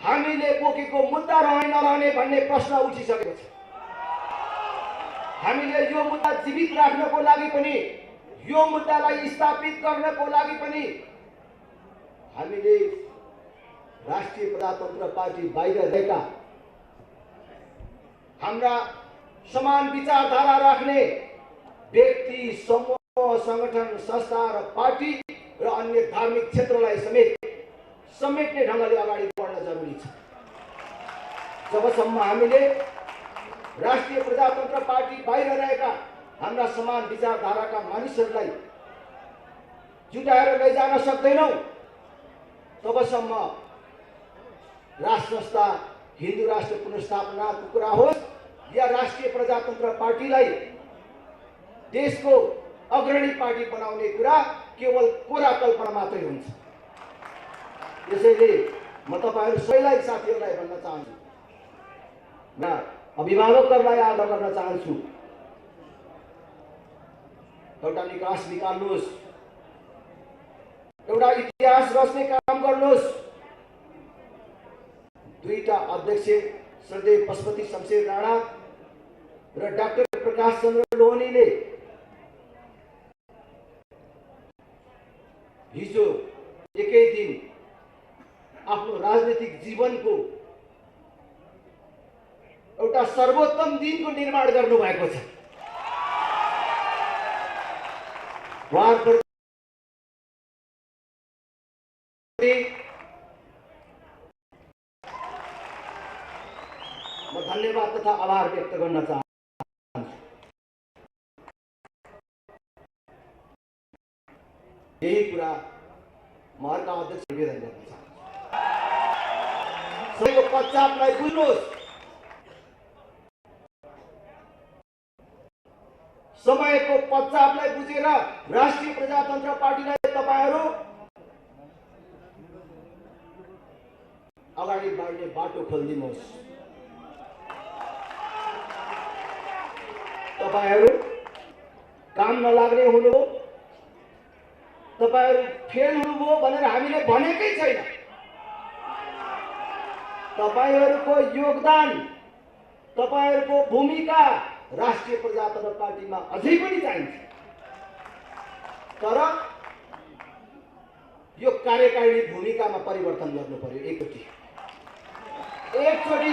हामीले बोकेको मुद्दा रहने नरहने भन्ने प्रश्न उठिसकेको छ। हामीले यो मुद्दा जीवित राख्नको लागि पनि, यो मुद्दालाई स्थापित गर्नको लागि पनि हामीले राष्ट्रिय प्रजातन्त्र पार्टी बाहिर रहेका हाम्रा समान विचारधारा राख्ने व्यक्ति, समूह, संगठन, संस्था र पार्टी र अन्य धार्मिक क्षेत्रलाई समेट्ने ढङ्गले अगाडि बढ्न जरुरी छ। जबसम्म हामीले राष्ट्रिय प्रजातन्त्र पार्टी बाहिर रहेका हाम्रा समान विचारधाराका मानिसहरूलाई जुटाएर लैजान सक्दैनौँ, तबसम्म राष्ट्र संस्था हिन्दू राष्ट्र पुनर्स्थापनाको कुरा होस् या राष्ट्रिय प्रजातन्त्र पार्टीलाई देशको अग्रणी पार्टी बनाउने कुरा केवल कोरा कल्पना मात्रै हुन्छ। यसैले म तपाईहरु सबैलाई, साथीहरूलाई भन्न चाहन्छु, म अभिभावकहरूलाई आग्रह गर्न चाहन्छु, एउटा निकास निकाल्नुहोस्, एउटा इतिहास रच्ने काम गर्नुहोस्। दुईटा अध्यक्ष श्रद्धेय पशुपति शमशेर राणा र डाक्टर प्रकाश चन्द्र लोहनीले हिजो एकै दिन आफ्नो राजनीतिक जीवनको एउटा सर्वोत्तम दिनको निर्माण गर्नु भएको छ। म धन्यवाद तथा आभार व्यक्त गर्न चाहन्छु। यही कुरा महलका अध्यक्ष निवेदन गर्न चाहन्छु। सबैको पश्चातलाई बुझ्नुहोस्, समयको पश्चातलाई बुझेर राष्ट्रिय प्रजातन्त्र पार्टीलाई तपाईहरु अगाडि बढ्ने बाटो खोलिदिनुहोस्। तपाईहरु काम नलाग्ने हुनुभयो, तपाईहरु फेल हुनुभयो भनेर हामीले भनेकै छैन। तपाईहरुको योगदान, तपाईहरुको भूमिका राष्ट्रिय प्रजातन्त्र पार्टीमा अझै पनि चाहिन्छ। तर यो कार्यकारिणी भूमिकामा परिवर्तन गर्नु पर्यो। एकचोटि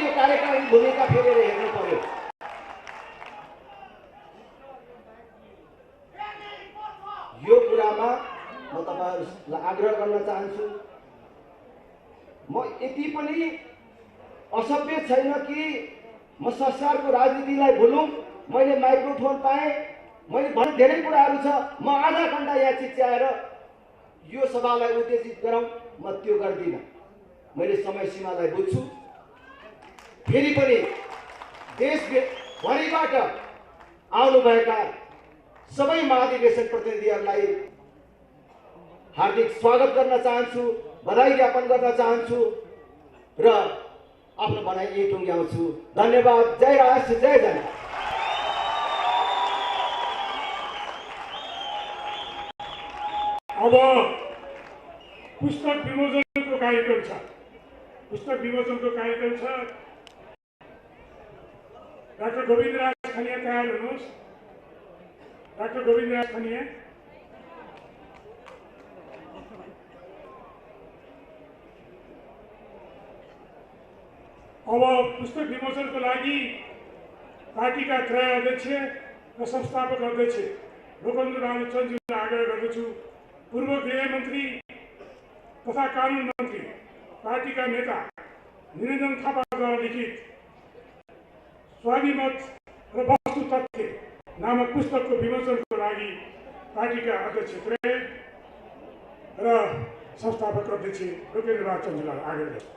यो कार्यकारिणी भूमिका फेरेर हेर्नु पर्यो। यो कुरामा म तपाईहरुलाई आग्रह गर्न चाहन्छु। म यति पनि असभ्य छैन कि म संसारको राजनीतिलाई भुलौँ। मैले माइक्रोफोन पाएँ, मैले भने धेरै कुराहरू छ, म आधा घण्टा यहाँ चिच्याएर यो सभालाई उत्तेजित गराउँ, म त्यो गर्दिनँ। मैले समय सीमालाई बुझ्छु। फेरि पनि देशभरिबाट आउनुभएका सबै महाधिवेशन प्रतिनिधिहरूलाई हार्दिक स्वागत गर्न चाहन्छु, बधाई ज्ञापन गर्न चाहन्छु र आफ्नो भनाइ यही टुङ्ग्याउँछु। धन्यवाद। जय राष्ट्र, जय जनता। अब पुस्तक विमोचनको कार्यक्रम छ। पुस्तक विमोचनको कार्यक्रम छ। डाक्टर गोविन्द राज खनिया तयार हुनुहोस्। डाक्टर गोविन्द राज खनिया। अब पुस्तक विमोचनको लागि पार्टीका त्रय अध्यक्ष र संस्थापक अध्यक्ष लोकबन्धु रामचन्द्रजीलाई आग्रह गर्दछु। पूर्व गृहमन्त्री तथा कानुन मन्त्री, पार्टीका नेता निरञ्जन थापाद्वारा लिखित स्वाभिमत र वस्तु तथ्य नामक पुस्तकको विमोचनको लागि पार्टीका अध्यक्ष त्रय र संस्थापक अध्यक्ष लोकेन्द्र रामचन्द्रजीलाई आग्रह गर्दछु।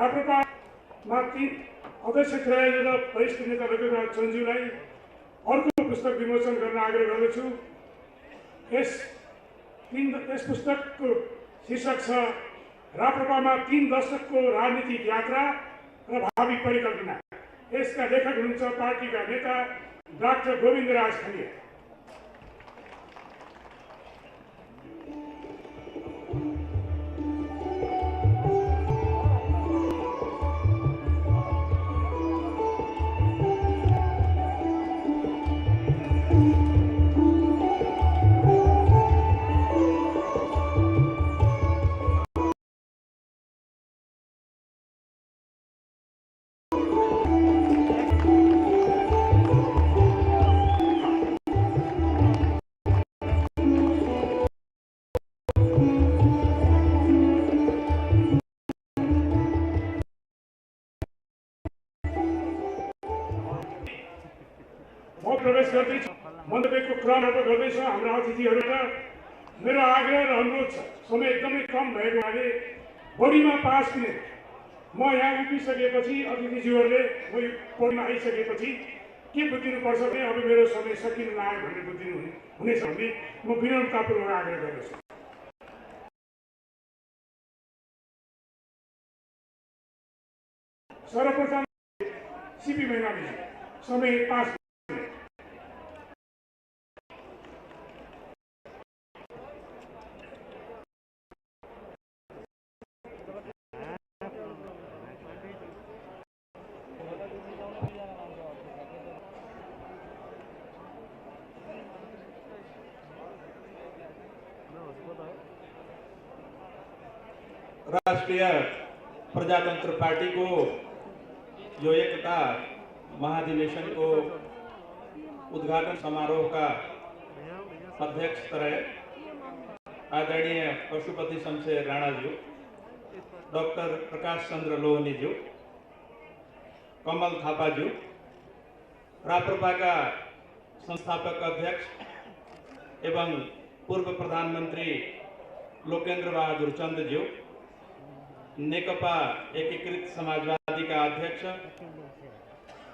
राप्रपामा 3 अध्यक्ष खेलाडी र वरिष्ठ नेता रविन्द्रनाथ चन्दज्यूलाई अर्को पुस्तक विमोचन गर्न आग्रह गर्दछु। यस पुस्तकको शीर्षक छ राप्रपामा 3 दशकको राजनीतिक यात्रा र भावी परिकल्पना। यसका लेखक हुनुहुन्छ पार्टीका नेता डाक्टर गोविन्दराज खनिया। प्रवेश गर्दैछु। मन्तव्यको क्रमबाट गर्दैछु। हाम्रा अतिथिहरूका मेरो आग्रह र अनुरोध छ, समय एकदमै कम भएको हुनाले बढीमा 5 मिनट म यहाँ उभिसकेपछि अतिथिज्यूहरूले म यो पढ्न आइसकेपछि के बुझिनुपर्छ भने अब मेरो समय सकिन लाग्यो भन्ने बुझिनु हुनेछ भने म विनम्रतापूर्वक आग्रह गर्दछु। सर्वप्रथम सीपी मैनाली समय 5 राष्ट्रिय प्रजातंत्र पार्टी को जो एकता महाधिवेशन को उद्घाटन समारोह का अध्यक्ष रहे आदरणीय पशुपति शमशेर राणा जी, डॉक्टर प्रकाश चंद्र लोहनी जी, कमल थापा जी, राप्रपा का संस्थापक अध्यक्ष एवं पूर्व प्रधानमंत्री लोकेंद्र बहादुर चंद जी, नेकपा एकीकृत समाजवादी का अध्यक्ष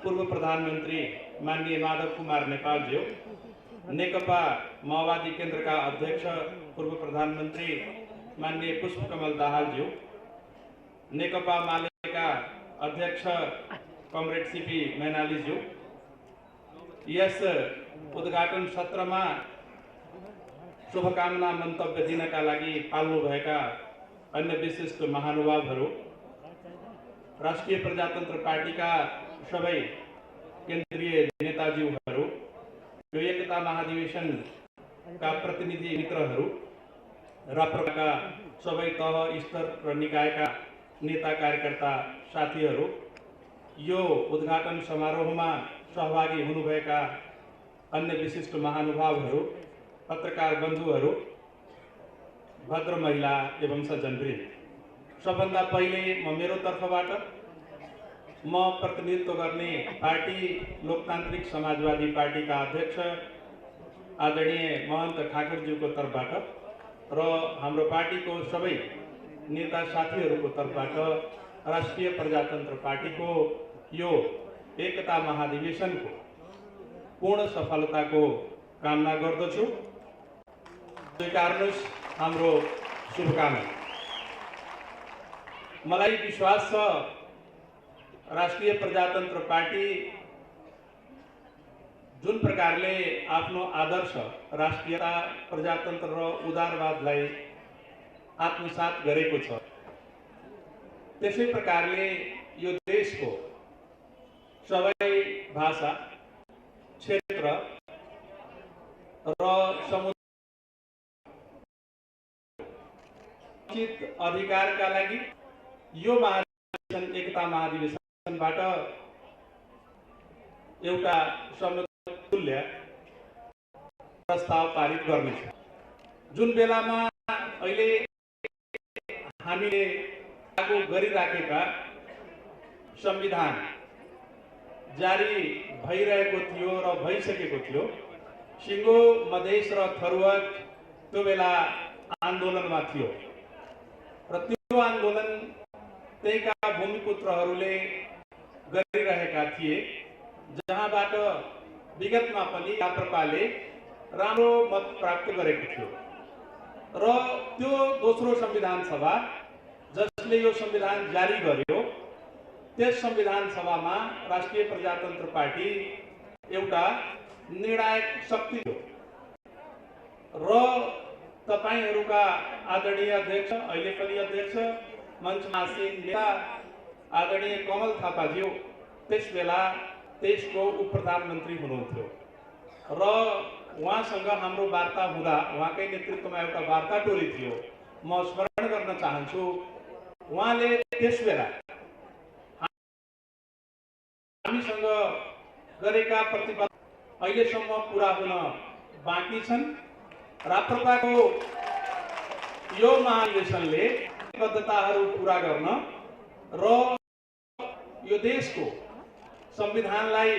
पूर्व प्रधानमंत्री माननीय माधव कुमार नेपाल जी, नेकपा माओवादी केंद्र का अध्यक्ष पूर्व प्रधानमंत्री माननीय पुष्पकमल दाहाल जी, नेकपा माले का अध्यक्ष कॉमरेड सीपी मैनाली जी, यस उद्घाटन सत्र में शुभकामना मंतव्य दिनका लागि पाल्नु भएका अन्य विशिष्ट महानुभावहरू, राष्ट्रिय प्रजातन्त्र पार्टीका सबै केन्द्रीय नेताज्यूहरू, यो एकता महाधिवेशनका प्रतिनिधि मित्रहरू, राप्रपाका सबै तह स्तर र निकायका नेता कार्यकर्ता साथीहरू, यो उद्घाटन समारोहमा सहभागी हुनुभएका अन्य विशिष्ट महानुभावहरू, पत्रकार बन्धुहरू, भद्र महिला एवं सज्जनवृन्द, सबभन्दा पहिले म मेरो तर्फबाट म प्रतिनिधित्व गर्ने पार्टी लोकतान्त्रिक समाजवादी पार्टी का अध्यक्ष आदरणीय महन्त ठाकुरज्यूको तर्फबाट र हाम्रो पार्टीको सबै नेता साथीहरूको तर्फबाट राष्ट्रिय प्रजातन्त्र पार्टीको यो एकता महाधिवेशनको पूर्ण सफलताको कामना गर्दछु। स्वीकार्नुहोस् हाम्रो शुभकामना। मलाई विश्वास छ राष्ट्रिय प्रजातन्त्र पार्टी जुन प्रकारले आफ्नो आदर्श राष्ट्रियता, प्रजातन्त्र र उदारवादलाई आत्मसात गरेको छ, त्यसै प्रकारले यो देशको सबै भाषा, क्षेत्र र समुदाय अधिकारका लागि यो महाधिवेशन एकता महाधिवेशनबाट एउटा समतुल्य प्रस्ताव पारित गर्नेछ। जुन बेलामा अहिले हामीले लागू गरिराखेका संविधान जारी भइरहेको थियो र भइसकेको थियो, सिङ्गो, मधेस र थरुवा त्यो बेला आन्दोलनमा थियो र त्यो आन्दोलन त्यहीका भूमिपुत्रहरूले गरिरहेका थिए, जहाँबाट विगतमा पनि राप्रपाले राम्रो मत प्राप्त गरेको थियो। र त्यो दोस्रो संविधान सभा जसले यो संविधान जारी गर्यो, त्यस संविधान सभामा राष्ट्रिय प्रजातन्त्र पार्टी एउटा निर्णायक शक्ति थियो। र तपाईहरूका आदरणीय अध्यक्ष, अहिले पनि अध्यक्ष, मञ्चमा आसीन नेता आदरणीय कमल थापाज्यू त्यस बेला देशको उप प्रधानमन्त्री हुनुहुन्थ्यो र उहाँसँग हाम्रो वार्ता हुँदा उहाँकै नेतृत्वमा एउटा वार्ता टोली थियो। म स्मरण गर्न चाहन्छु, उहाँले त्यस बेला हामीसँग गरेका प्रतिबद्धता अहिलेसम्म पुरा हुन बाँकी छन्। राप्रपाको यो महाधिवेशनले प्रतिबद्धताहरू पुरा गर्न र यो देशको संविधानलाई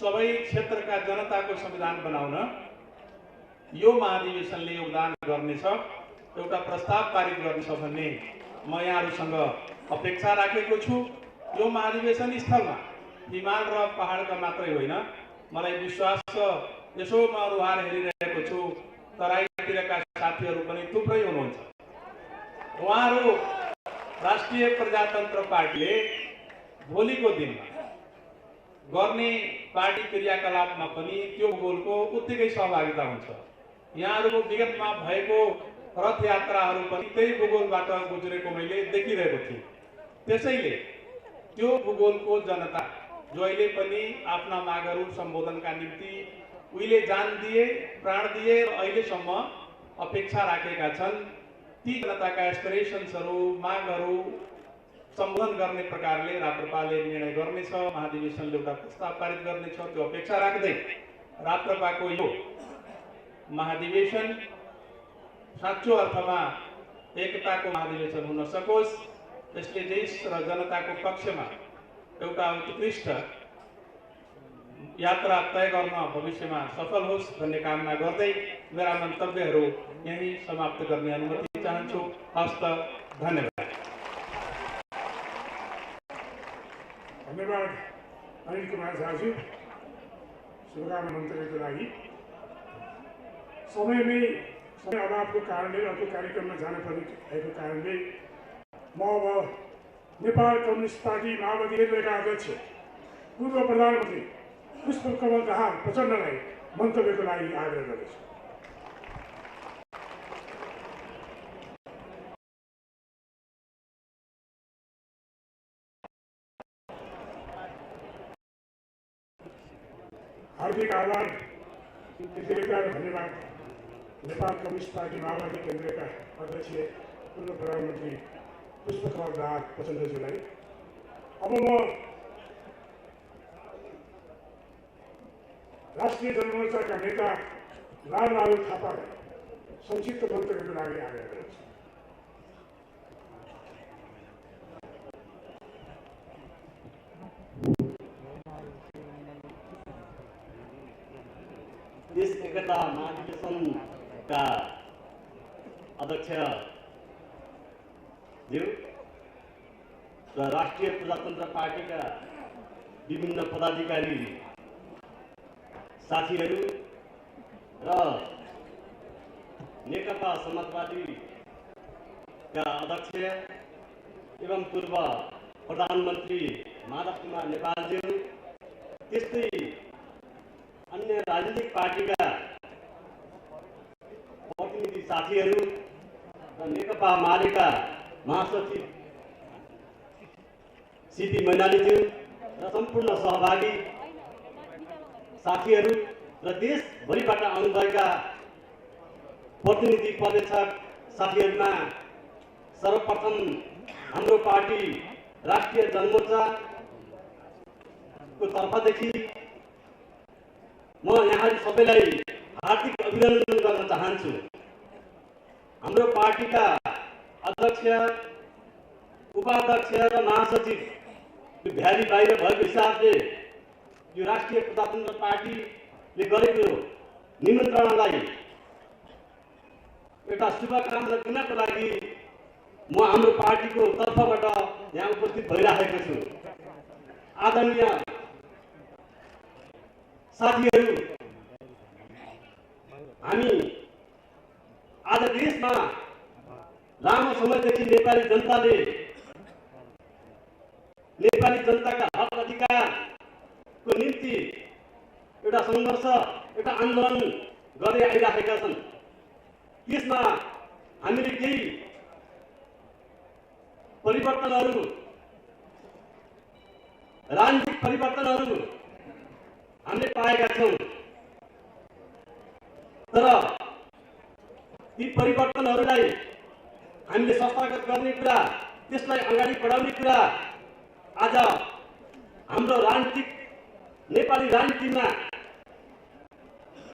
सबै क्षेत्रका जनताको संविधान बनाउन यो महाधिवेशनले योगदान गर्नेछ, एउटा प्रस्ताव पारित गर्नेछ भन्ने म यहाँहरूसँग अपेक्षा राखेको छु। यो महाधिवेशन स्थलमा हिमाल र पहाडका मात्रै होइन, मलाई विश्वास छ, यसो म अनुहार हेरिरहेको छु, तराईतिरका साथीहरू पनि थुप्रै हुनुहुन्छ। उहाँहरू राष्ट्रिय प्रजातन्त्र पार्टीले भोलिको दिनमा गर्ने पार्टी क्रियाकलापमा पनि त्यो भूगोलको उत्तिकै सहभागिता हुन्छ। यहाँहरूको विगतमा भएको रथ यात्राहरू पनि त्यही भूगोलबाट गुज्रेको मैले देखिरहेको थिएँ। त्यसैले त्यो भूगोलको जनता जो अहिले पनि आफ्ना मागहरू सम्बोधनका निम्ति उहिले जान दिए, प्राण दिए र अहिलेसम्म अपेक्षा राखेका छन्, ती जनताका एस्पिरेसन्सहरू, मागहरू सम्बोधन गर्ने प्रकारले राप्रपाले निर्णय गर्नेछ, महाधिवेशनले एउटा प्रस्ताव पारित गर्नेछ। त्यो अपेक्षा राख्दै राप्रपाको यो महाधिवेशन साँचो अर्थमा एकताको महाधिवेशन हुन सकोस्, यसले देश र जनताको पक्षमा एउटा उत्कृष्ट यात्रा तय गर्न भविष्यमा सफल होस् भन्ने कामना गर्दै मेरा मन्तव्यहरू यही समाप्त गर्ने अनुमति चाहन्छु। हस्त, धन्यवाद। धन्यवाद अनिल कुमार झाजी, शुभकामना मन्तव्यको लागि। समय अभावको कारणले अर्को कार्यक्रममा जान पर्ने भएको कारणले म अब नेपाल कम्युनिस्ट पार्टी माओवादी केन्द्रका अध्यक्ष पूर्व प्रधानमन्त्री पुष्पकमल दाहाल प्रचण्डलाई मन्तव्यको लागि आग्रह गर्दछु। हार्दिक आभार, धन्यवाद नेपाल कम्युनिस्ट पार्टी माओवादी केन्द्रका अध्यक्ष पूर्व प्रधानमन्त्री पुष्पकमल दाहाल प्रचण्डज्यूलाई। अब म राष्ट्रिय जनमोर्चाका नेता लालबहादुर थापालाई संक्षिप्त मन्तव्यको लागि आग्रह गर्दछु। देश एकता महाधिवेशनका अध्यक्ष ज्यू र राष्ट्रिय प्रजातन्त्र पार्टीका विभिन्न पदाधिकारी साथीहरू र नेकपा समाजवादीका अध्यक्ष एवं पूर्व प्रधानमन्त्री माधव कुमार नेपालज्यू, त्यस्तै अन्य राजनीतिक पार्टीका प्रतिनिधि साथीहरू र नेकपा मालेका महासचिव सीपी मैनालीज्यू र सम्पूर्ण सहभागी साथीहरू र देशभरिबाट आउनुभएका प्रतिनिधि पर्यवेक्षक साथीहरूमा सर्वप्रथम हाम्रो पार्टी राष्ट्रिय जनमोर्चाको तर्फदेखि म यहाँहरू सबैलाई हार्दिक अभिनन्दन गर्न चाहन्छु। हाम्रो पार्टीका अध्यक्ष, उपाध्यक्ष र महासचिव भ्याली बाहिर भएको हिसाबले यो राष्ट्रिय प्रजातन्त्र पार्टीले गरेको निमन्त्रणालाई एउटा शुभकामना दिनको लागि म हाम्रो पार्टीको तर्फबाट यहाँ उपस्थित भइराखेको छु। आदरणीय साथीहरू, हामी आज देशमा लामो समयदेखि नेपाली जनताले नेपाली जनताका हक अधिकारको निम्ति एउटा सङ्घर्ष, एउटा आन्दोलन गर्दै आइराखेका छन्। त्यसमा हामीले केही परिवर्तनहरू, राजनीतिक परिवर्तनहरू हामीले पाएका छौँ। तर ती परिवर्तनहरूलाई हामीले संस्थागत गर्ने कुरा, त्यसलाई अगाडि बढाउने कुरा आज हाम्रो राजनीतिक नेपाली राजनीतिमा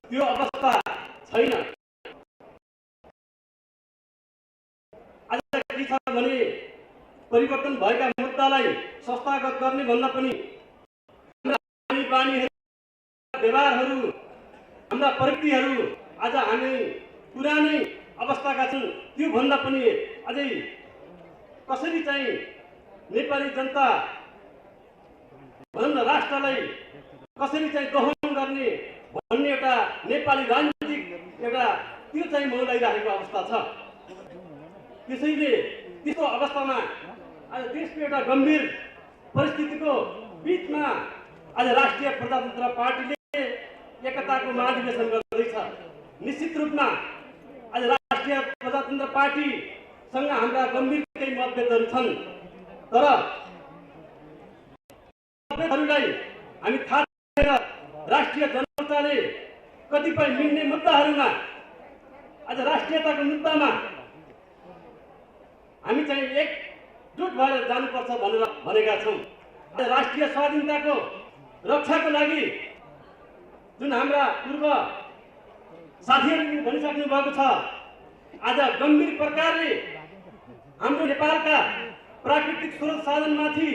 त्यो अवस्था छैन। आज के छ भने परिवर्तन भएका मुद्दालाई संस्थागत गर्ने भन्दा पनि हाम्रा बानीहरू, व्यवहारहरू, हाम्रा प्रवृत्तिहरू आज हामी पुरानै अवस्थाका छन्। त्यो भन्दा पनि अझै कसरी चाहिँ नेपाली जनता भनौँ न राष्ट्रलाई कसरी चाहिँ दोहन गर्ने भन्ने एउटा नेपाली राजनीतिक एउटा त्यो चाहिँ मौलाइरहेको अवस्था छ। त्यसैले त्यस्तो अवस्थामा आज देशको एउटा गम्भीर परिस्थितिको बिचमा आज राष्ट्रिय प्रजातन्त्र पार्टीले एकताको महाधिवेशन गर्दैछ। निश्चित रूपमा आज राष्ट्रिय प्रजातन्त्र पार्टीसँग हाम्रा गम्भीर केही मतभेदहरू छन्, तर मतभेदहरूलाई हामी थाहा लिएर राष्ट्रिय जनताले कतिपय मिल्ने मुद्दाहरूमा आज राष्ट्रियताको मुद्दामा हामी चाहिँ एकजुट भएर जानुपर्छ भनेर भनेका छौँ। राष्ट्रिय स्वाधीनताको रक्षाको लागि जुन हाम्रा पूर्व साथीहरूले भनिसक्नु भएको छ, आज गम्भीर प्रकारले हाम्रो नेपालका प्राकृतिक स्रोत साधनमाथि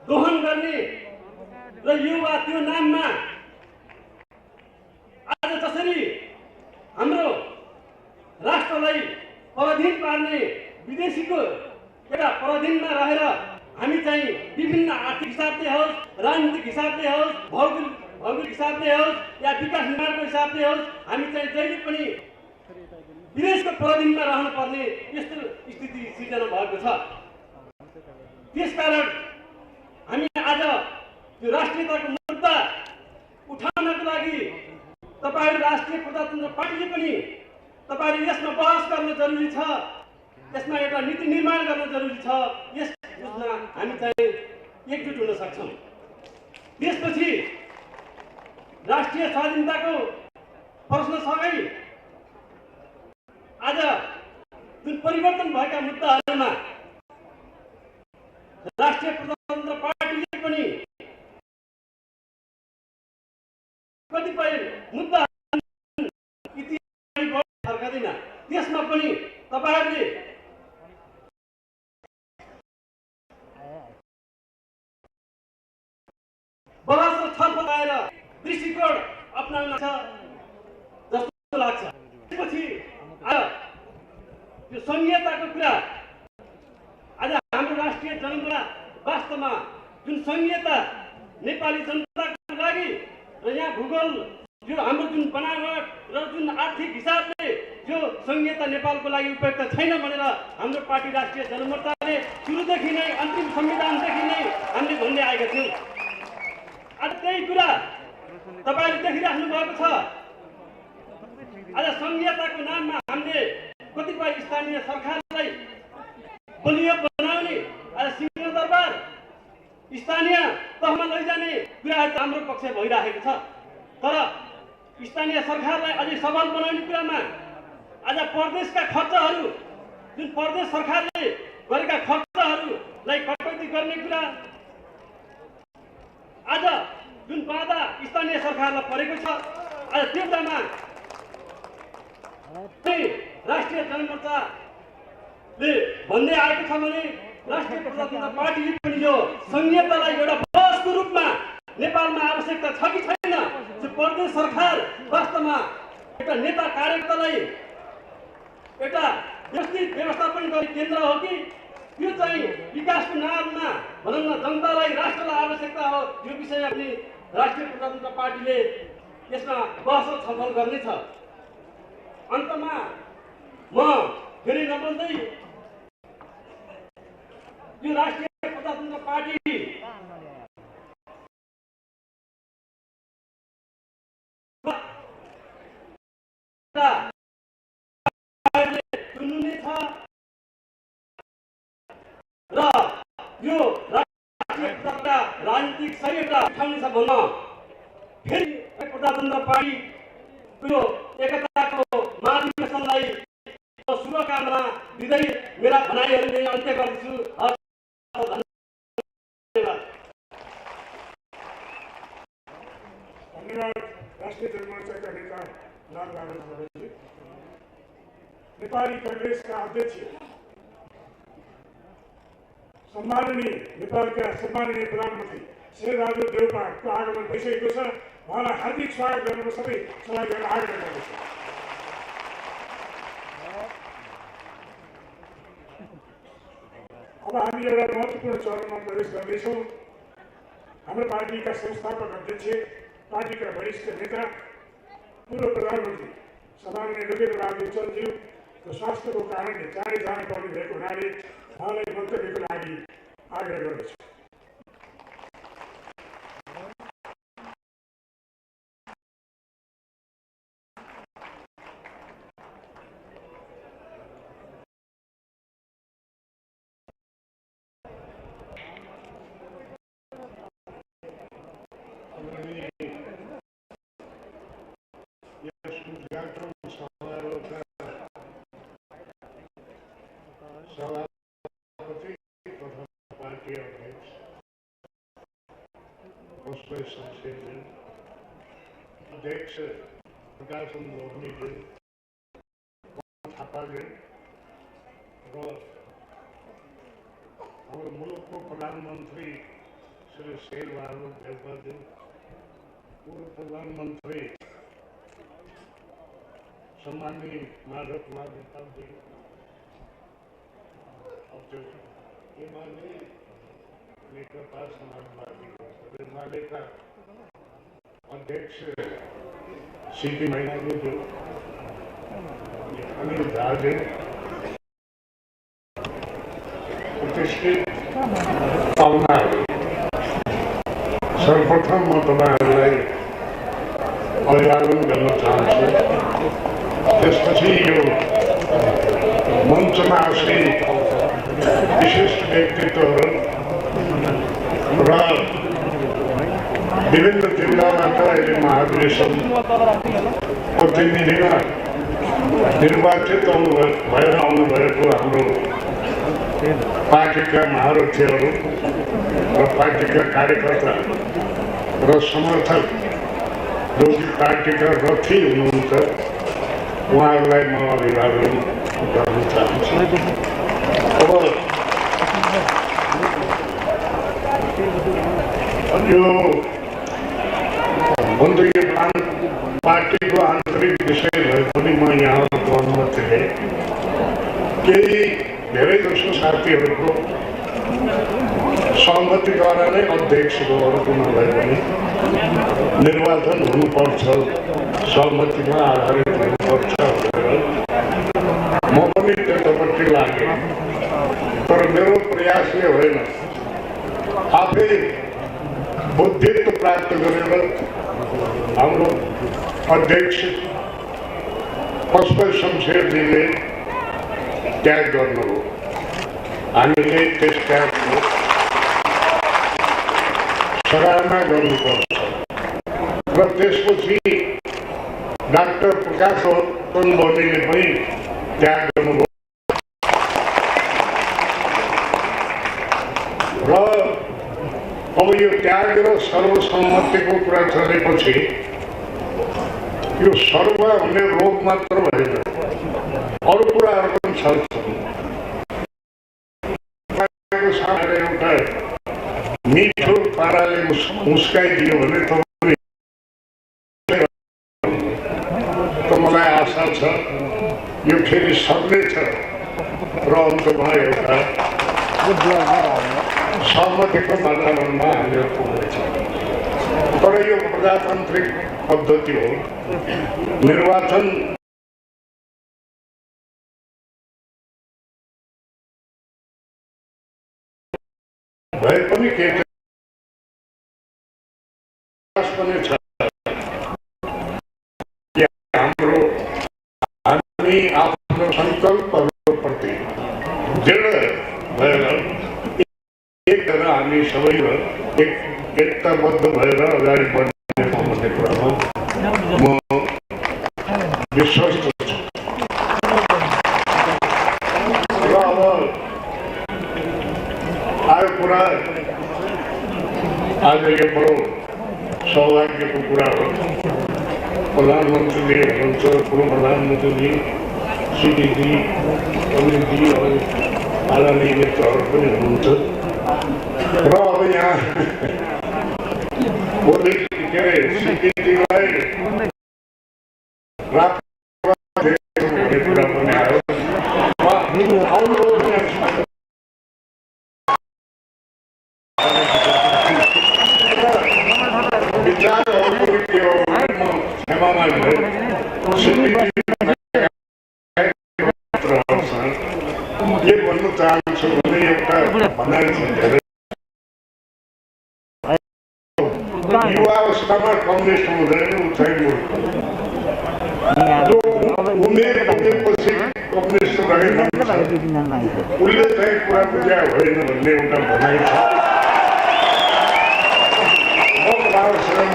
दोहन गर्ने र यो वा त्यो नाममा आज जसरी हाम्रो राष्ट्रलाई पराधीन पार्ने विदेशीको एउटा पराधीनमा रहेर हामी चाहिँ विभिन्न आर्थिक हिसाबले होस्, राजनीतिक हिसाबले होस्, भौगोलिक हिसाबले होस् या विकास निर्माणको हिसाबले होस्, हामी चाहिँ जहिले पनि विदेशको पराधीनमा रहनु पर्ने यस्तो स्थिति सिर्जना भएको छ। त्यसकारण हामी आज यो राष्ट्रियताको मुद्दा उठाउनको लागि तपाईहरु राष्ट्रिय प्रजातन्त्र पार्टीले पनि तपाईहरु यसमा बहस गर्न जरुरी छ, यसमा एउटा नीति निर्माण गर्न जरुरी छ। यसमा हामी चाहिँ एकजुट हुन सक्छौँ। त्यसपछि राष्ट्रिय स्वाधीनताको प्रश्नसँगै आज जुन परिवर्तन भएका मुद्दाहरूमा राष्ट्रिय प्रजातन्त्र पार्टीले पनि कतिपय मुद्दा इतिहास फर्कादैन, त्यसमा पनि तपाईहरुले बहस र छलफल आएर दृष्टिकोण अपनाउन छ जस्तो लाग्छ। त्यसपछि यो संघीयताको कुरा, आज हाम्रो राष्ट्रिय जनता वास्तवमा जुन संघीयता नेपाली जनताको लागि र यहाँ भूगोल यो हाम्रो जुन बनावट र जुन आर्थिक हिसाबले यो संघीयता नेपालको लागि उपयुक्त छैन भनेर हाम्रो पार्टी राष्ट्रिय जनमोर्चाले सुरुदेखि नै अन्तिम संविधानदेखि नै हामीले भन्दै आएका छौँ। आज त्यही कुरा तपाईहरुले देखिराख्नु भएको छ। आज संघीयताको नाममा हामीले कतिपय स्थानीय सरकारलाई बलियो बनाउने, आज सिंहदरबार स्थानीय तहमा लैजाने कुराहरू हाम्रो पक्ष भइरहेको छ। तर स्थानीय सरकारलाई अझै सबल बनाउने कुरामा आज प्रदेशका खर्चहरू, जुन प्रदेश सरकारले गरेका खर्चहरूलाई कटौती गर्ने कुरा, आज जुन बाधा स्थानीय सरकारलाई परेको छ, आज त्यसमा राष्ट्रिय जनमोर्चाले भन्दै आएको छ भने राष्ट्रिय प्रजातन्त्र पार्टीले पनि यो संघीयतालाई एउटा बहसको रूपमा नेपालमा आवश्यकता छ कि छैन, जो प्रदेश सरकार वास्तवमा एउटा नेता कार्यकर्तालाई एउटा व्यवस्थित व्यवस्थापन गर्ने केन्द्र हो कि त्यो चाहिँ विकासको नाममा भनौँ न जनतालाई राष्ट्रलाई आवश्यकता हो यो विषयमा पनि राष्ट्रिय प्रजातन्त्र पार्टीले यसमा बहस छलफल गर्नेछ। अन्तमा म फेरि नबोल्दै यो राष्ट्रिय प्रजातन्त्र पार्टी चुन्नु छ र यो राजनीतिक सहीता उठाउनेछ भन्न फेरि प्रजातन्त्र पार्टीको यो एकताको महाधिवेशनलाई शुभकामना दिँदै मेरा भनाइहरूले अन्त्य गर्दछु। धन्यवाद। राष्ट्रिय जनमोर्चाका नेता लालबहादुर खड्काजी। नेपाली कांग्रेसका अध्यक्ष सम्माननीय नेपालका सम्माननीय प्रधानमन्त्री शेरबहादुर देउपाको आगमन भइसकेको छ। उहाँलाई हार्दिक स्वागत गर्न सबै सहभागीहरूलाई आग्रह गर्दछु। अब हामी एउटा महत्त्वपूर्ण चरणमा प्रवेश गर्दैछौँ। हाम्रो पार्टीका संस्थापक अध्यक्ष, पार्टीका वरिष्ठ नेता, पूर्व प्रधानमन्त्री सम्माननीय लोकेन्द्र बहादुर चन्दज्यूको स्वास्थ्यको कारणले चाँडै जानुपर्ने भएको हुनाले उहाँलाई मन्तव्यको लागि आग्रह गर्दछु। सभापति तथा पार्टी अध्यक्ष उसको संसदीय अध्यक्ष प्रकाशन लोहनीजी थापाजी र हाम्रो मुलुकको प्रधानमन्त्री श्री शेरबहादुर देउपाजी, पूर्व प्रधानमन्त्री सम्माननीय माधव कुमार नेपालजी, नेकपा समाजवादी एमालेका अध्यक्ष सीपी मैनाली जो अनिल झाजी, प्रतिष्ठित पाहुनाहरू, सर्वप्रथम म तपाईँहरूलाई अभिवादन गर्न चाहन्छु। त्यसपछि यो मञ्चमा आसीन विशिष्ट व्यक्तित्वहरू र विभिन्न जिल्लाबाट अहिले महाधिवेशनको प्रतिनिधिमा निर्वाचित भएर आउनुभएको हाम्रो पार्टीका महारथीहरू र पार्टीका कार्यकर्ता र समर्थक जो पार्टीका रथी हुनुहुन्छ उहाँहरूलाई म अभिवादन गर्न चाहन्छु। अब यो पार्टीको आन्तरिक विषय भए पनि म यहाँको अनुमतिले केही धेरै जसो साथीहरूको सहमतिद्वारा नै अध्यक्षको अरू नभए पनि निर्वाचन हुनुपर्छ, सहमतिमा आधारित हुनुपर्छ भनेर म पनि त्यतापट्टि लागेँ। तर मेरो प्रयासले होइन, आफै बुद्धित्व प्राप्त गरेर हाम्रो अध्यक्ष पशुपति शमशेरजीले त्याग गर्नुभयो। हामीले त्यस त्यागको सराहना गर्नुपर्छ र त्यसपछि डाक्टर प्रकाश तन्वलीले पनि त्याग गर्नुभयो र अब यो त्याग र सर्वसम्मतिको कुरा चलेपछि यो सर्व हुने रोग मात्र होइन, अरू कुराहरू पनि छन्। एउटा मिठो पाराले मुस्काइदियो भने त मलाई आशा छ यो फेरि सक्नेछ र अन्तमा एउटा सहमतिको वातावरणमा हामीले पुग्नेछौँ। तर यो प्रजातान्त्रिक पद्धति हो। निर्वाचन भए पनि के पनि छ हामी आफ्नो सङ्कल्पहरूप्रति दृढ भएर एकजना हामी सबै एकताबद्ध भएर अगाडि बढ्ने भन्ने कुरामा म विश्वस्त छु। र अब आयो कुरा, आज यो बडो सौभाग्यको कुरा हो। प्रधानमन्त्रीले हुनुहुन्छ, पूर्व प्रधानमन्त्रीजी, सिडिजी, अमितजी, आदरणीय मित्रहरू पनि हुनुहुन्छ। र अब यहाँ के अरे सिडिजीलाई भन्ने कुरा पनि आयो। विचारहरू के हो म क्षमा के भन्नु चाहन्छु भने एउटा भनाइ छ धेरै। युवावस्थामा कम्युनिस्ट हुँदैन, उचाइ जो उमेर पुगेपछि कम्युनिस्ट रहेन, उसले चाहिँ कुरा बुझा होइन भन्ने एउटा भनाइ छ।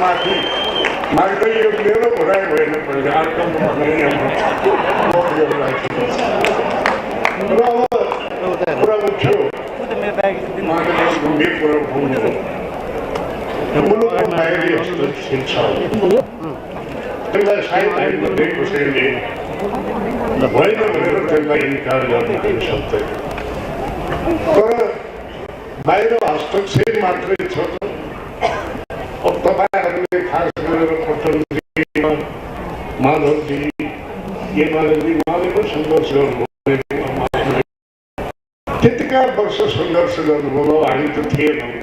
माथि माग्दै यो मेरो भनाइ होइन, पहिले अर्को भनाइ र अब कुरा उठ्यो गम्भीर कुरा उठाउनु हो। मुलुकको बाहिरी हस्तक्षेप छ, त्यसलाई सायद हामीले कसैले होइन भनेर त्यसलाई इन्कार गर्न पनि सक्दैन। तर बाहिर हस्तक्षेप मात्रै छ। अब तपाईँहरूले खास गरेर पटनजी, माधवजी, एमालेजी, उहाँले पनि सङ्घर्ष गर्नुभयो। त्यतिका वर्ष सङ्घर्ष गर्नुभयो, हामी त थिएनौँ,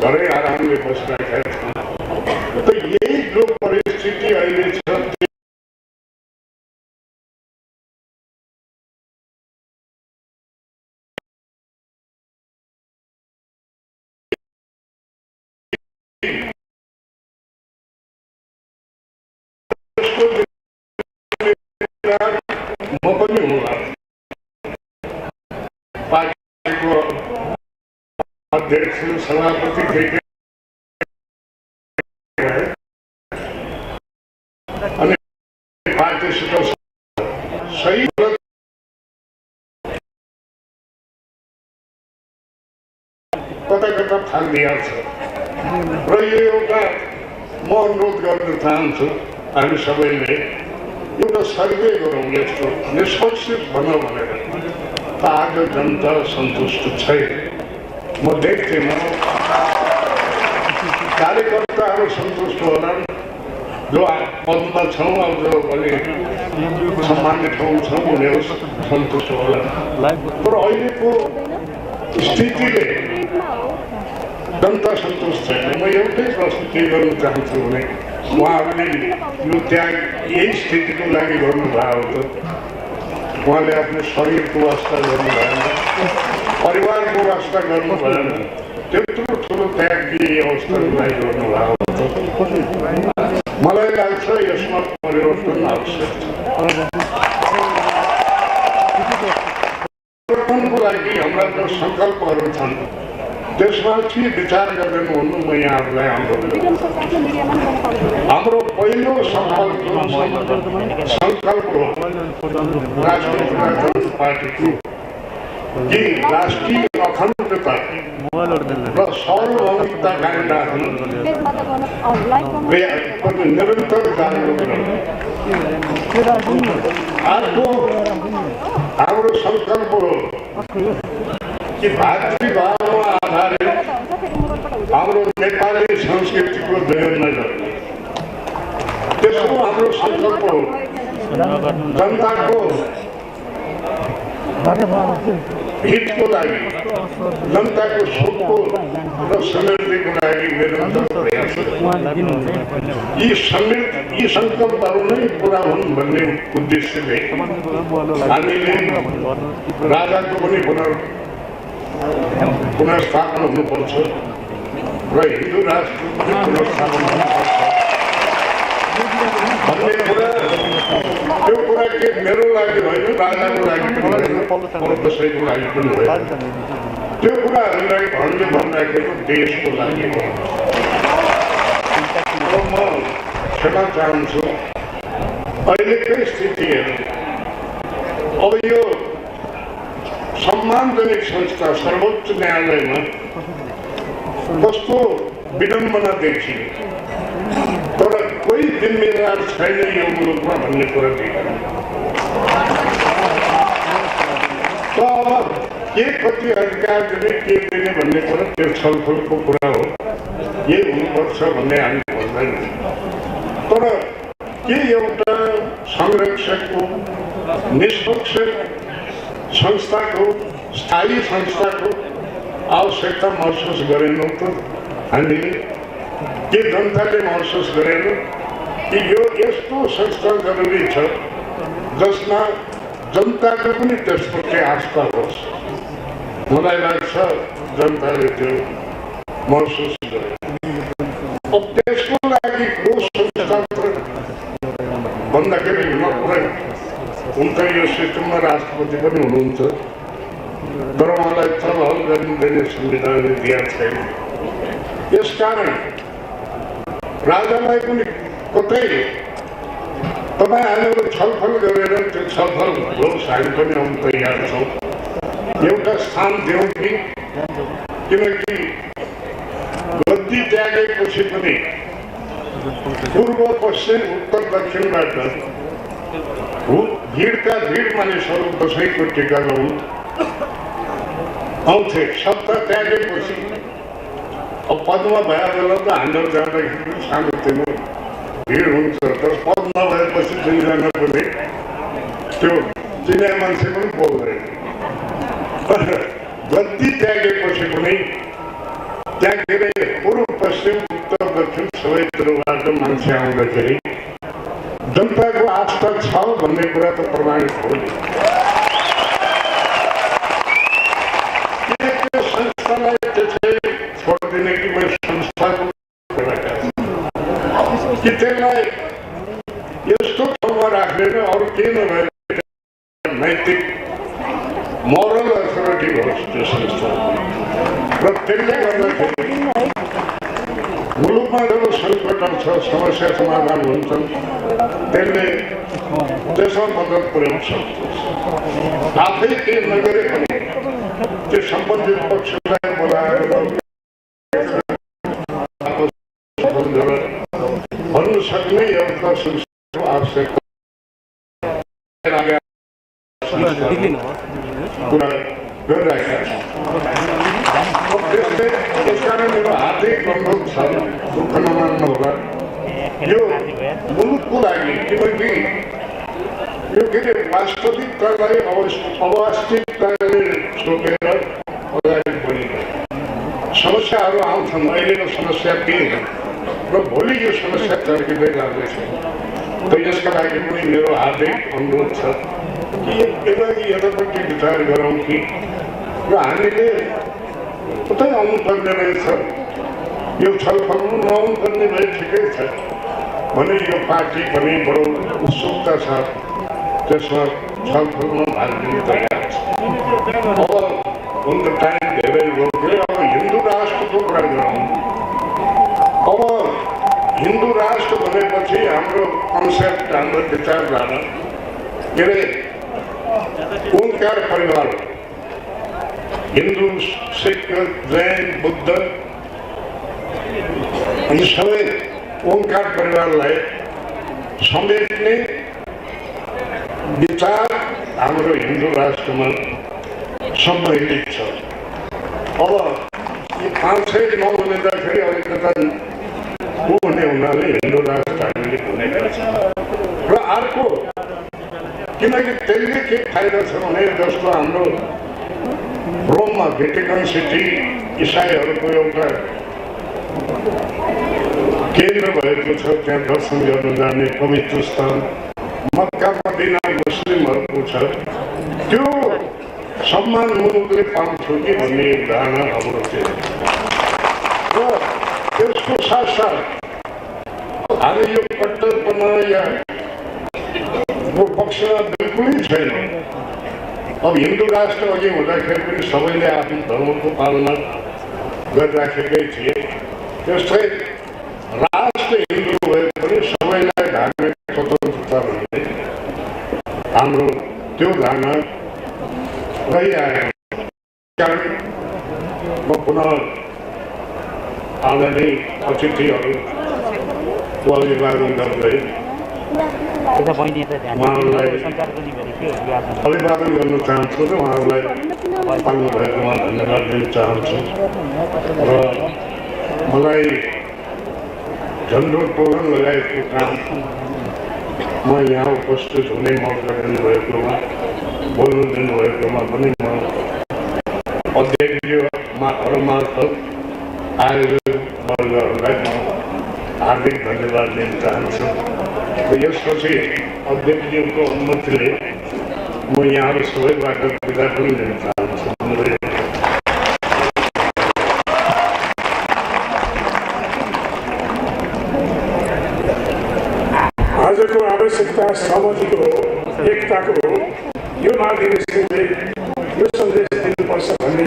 घरै आरामले बसिरहेका थियौँ। त यही जो परिस्थिति अहिले छ, म पनि होला पार्टीको अध्यक्ष सभापति अनि पार्टीसित सही कता कता फालिदिएको छ। र यो एउटा म अनुरोध गर्न चाहन्छु, हामी सबैले एउटा सर्वे गरौँ, यस्तो निष्पक्ष भनौँ भनेर। त आज जनता सन्तुष्ट छैन। म देख्थेँ कार्यकर्ताहरू सन्तुष्ट होलान्, जो पदमा छौँ, अब जो अलि सामान्य ठाउँ छौँ, उनीहरू सन्तुष्ट होलान्। तर अहिलेको स्थितिले जनता सन्तुष्ट छैन। म एउटै प्रश्न के गर्न चाहन्छु भने उहाँहरूले यो त्याग यही स्थितिको लागि गर्नुभयो त उहाँले आफ्नो शरीरको वास्ता गर्नु भएन, परिवारको वास्ता गर्नु भएन, त्यत्रो ठुलो त्याग के अवस्थाको लागि गर्नुभयो त मलाई लाग्छ यसमा परिवर्तन आवश्यक छ। परिवर्तनको लागि हाम्रा जो सङ्कल्पहरू छन् त्यसमाथि विचार गर्दैन भन्नु म यहाँहरूलाई हाम्रो पहिलो सङ्कल्प हो राष्ट्रिय प्रजातन्त्र पार्टीको कि राष्ट्रिय अखण्डता र सार्वभौमिकता कायम राख्न निरन्तर जागरुक रहनु। अर्को हाम्रो सङ्कल्प हो कि भातृभावमा आधारित हाम्रो नेपाली संस्कृतिको दोहन नगर्ने। त्यसको हाम्रो सङ्कल्प हो जनताको हितको लागि, जनताको सुखको र समृद्धिको लागि निरन्तर प्रयास यी सङ्कल्पहरू नै पुरा हुन् भन्ने उद्देश्यले हामीले राजाको पनि पुनर्स्थापना हुनुपर्छ र हिन्दू राष्ट्रको पनि पुनर्स्थापना हुनुपर्छ भन्ने कुरा। त्यो कुरा के मेरो लागि होइन, राजाको लागि पनि होइन, अरू कसैको लागि पनि होइन। त्यो कुराहरूलाई हामीले भन्दाखेरि देशको लागि हो। म क्षमा चाहन्छु, अहिलेकै स्थिति हेर्नु, अब यो सम्मानजनक संस्था सर्वोच्च न्यायालयमा कस्तो विडम्बना देखियो, तर कोही जिम्मेदार छैन यो मुलुकमा भन्ने कुरा देखियो। अब के कति अधिकार दिने के दिने भन्ने कुरा त्यो छलफलको कुरा हो, यही हुनुपर्छ भन्ने हामी भन्दैनौँ। तर के एउटा संरक्षकको, निष्पक्ष संस्थाको, स्थायी संस्थाको आवश्यकता महसुस गरेनौँ त हामीले? के जनताले महसुस गरेन कि यो यस्तो संस्था जरुरी छ जसमा जनताको पनि त्यसप्रति आस्था होस्? मलाई लाग्छ जनताले त्यो महसुस गरे। अब त्यसको लागि को संस्था भन्दाखेरि हुन त यो सिस्टममा राष्ट्रपति पनि हुनुहुन्छ, तर उहाँलाई छलफल गरिदिने संविधानले दिएको छैन। यसकारण राजालाई पनि कतै तपाईँ हामीहरू छलफल गरेर त्यो छलफल होस्, हामी पनि आउन तयार छौँ। एउटा स्थान दिउँ कि, किनकि गद्दी त्यागेपछि पनि पूर्व पश्चिम उत्तर दक्षिणबाट भिडका भिड मानिसहरू दसैँको टिका लगाउन आउँथे। सत्ता त्यागेपछि अब पदमा भए बेला त हामीहरू जाँदाखेरि सानोतिनो भिड हुन्छ, तर पद नभएपछि दुईजना पनि त्यो चिने मान्छे पनि बोल्दैन। गद्दी त्यागेपछि पनि त्यहाँ के अरे पूर्व पश्चिम उत्तर दक्षिण सबैतिरबाट मान्छे आउँदाखेरि जनताको आस्था छ भन्ने कुरा त प्रमाणित हो नि। त्यो संस्थालाई त्यसै छोडिदिने कि मैले संस्थाको कि त्यसलाई यस्तो ठाउँमा राख्ने अरू केही नभएर नैतिक मोरल अथोरिटी होस् त्यो संस्था। र त्यसले गर्दाखेरि मुलुकमा जब सङ्कट छ, समस्या समाधान हुन्छन्, त्यसले त्यसमा मद्दत पुर्याउन सक्छ। आफै केही नगरे पनि त्यो सम्बन्धित पक्षलाई बोलाएर भन्नु सक्ने एउटा संस्थाको आवश्यकता कुरा गरिरहेका छौँ। त्यसकारण मेरो हार्दिक अनुरोध छ, दुःख नमान्नु होला, यो मुलुकको लागि, किनकि यो के अरे वास्तविकतालाई अवास्तविकताले छोपेर अगाडि बढिँदैन। समस्याहरू आउँछन्, अहिलेको समस्या त्यही हो र भोलि यो समस्या चर्किँदै जाँदैछ। त यसका लागि पनि मेरो हार्दिक अनुरोध छ कि यसलाई यतापट्टि विचार गरौँ कि र हामीले कतै आउनुपर्ने रहेछ, यो छलफलमा नआउनुपर्ने भए ठिकै छ भने यो पार्टी पनि बडो उत्सुकता छ त्यसमा छलफलमा भाग लिन तयार छ। अब हुन त टाइम धेरै रोक्यो, अब हिन्दू राष्ट्रको कुरा गरौँ। अब हिन्दू राष्ट्र भनेपछि हाम्रो कन्सेप्ट, हाम्रो विचारधारा के अरे ओंकार परिवार, हिन्दू, सिख, जैन, बुद्ध यी सबै ओंकार परिवारलाई समेट्ने विचार हाम्रो हिन्दू राष्ट्रमा सम्मिलित छ। अब यी 5-6 नहुँदाखेरि अलिकता हुने हुनाले हिन्दू राष्ट्र हामीले भनेका छौँ। र अर्को किनकि त्यसले के फाइदा छ भने जस्तो हाम्रो रोममा भेटिकन सिटी इसाईहरूको एउटा केन्द्र भएको छ, त्यहाँ दर्शन गर्न जाने पवित्र स्थान। मक्का मदिना मुस्लिमहरूको छ, त्यो सम्मान मुलुकले पाउँथ्यो कि भन्ने धारणा हाम्रो थियो। र त्यसको साथसाथ आज यो कट्टरपना या पक्षमा बिल्कुलै छैन। अब हिन्दू राष्ट्र अघि हुँदाखेरि पनि सबैले आफ्नो धर्मको पालना गरिराखेकै थिए। त्यस्तै राष्ट्र हिन्दू भए पनि सबैलाई धार्मिक स्वतन्त्रता भन्ने हाम्रो त्यो धारणा रहिआएको कारण म पुनः आदरणीय अतिथिहरूको अभिवादन गर्दै उहाँहरूलाई अभिवादन गर्न चाहन्छु र उहाँहरूलाई पाल्नु भएकोमा धन्यवाद दिन चाहन्छु। र मलाई झन्डो तोरण लगाएको काम म यहाँ उपस्थित हुने मौका दिनुभएकोमा, बोल्नु दिनुभएकोमा पनि म अध्यक्षमार्फत आयोजक वर्गहरूलाई म हार्दिक धन्यवाद दिन चाहन्छु। र यसपछि अध्यक्षज्यूको अनुमतिले म यहाँहरू सबैबाट बिदा पनि दिन चाहन्छु। आजको आवश्यकता सहमतिको हो, एकताको हो। यो महाधिवेशनले यो सन्देश दिनुपर्छ भन्ने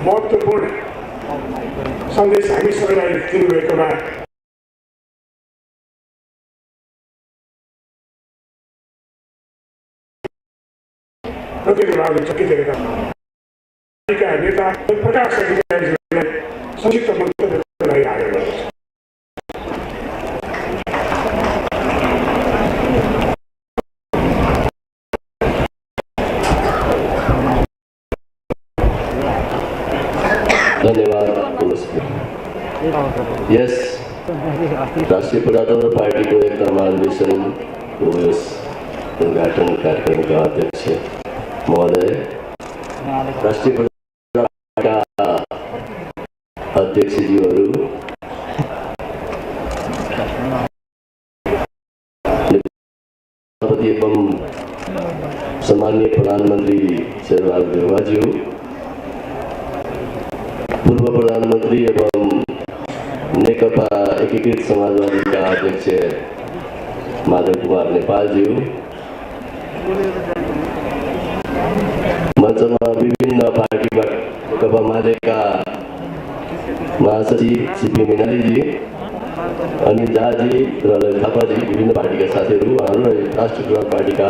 महत्त्वपूर्ण सन्देश हामी सबैलाई दिनुभएकोमा प्रतिनिधिहरू चकिरहेका नेता प्रकाश अधिकारीलाई संक्षिप्त मन्तव्यको लागि आग्रह गर्दछु। धन्यवाद। यस राष्ट्रिय प्रजातन्त्र पार्टीको एकता महाधिवेशनको यस उद्घाटन कार्यक्रमका अध्यक्ष महोदय, राष्ट्रिय प्रजातन्त्र पार्टीका अध्यक्षज्यूहरू, एवं सम्माननीय प्रधानमन्त्री शेरबहादुर देउवाज्यू, पूर्व प्रधानमन्त्री एवं नेकपा एकीकृत समाजवादीका अध्यक्ष माधव कुमार नेपालज्यू, मञ्चमा विभिन्न पार्टीबाट नेकपा मालेका महासचिव सीपी मीनालीजी, अनिल झाजी र थापाजी, विभिन्न पार्टीका साथीहरू, उहाँहरू र राष्ट्रिय प्रजातन्त्र पार्टीका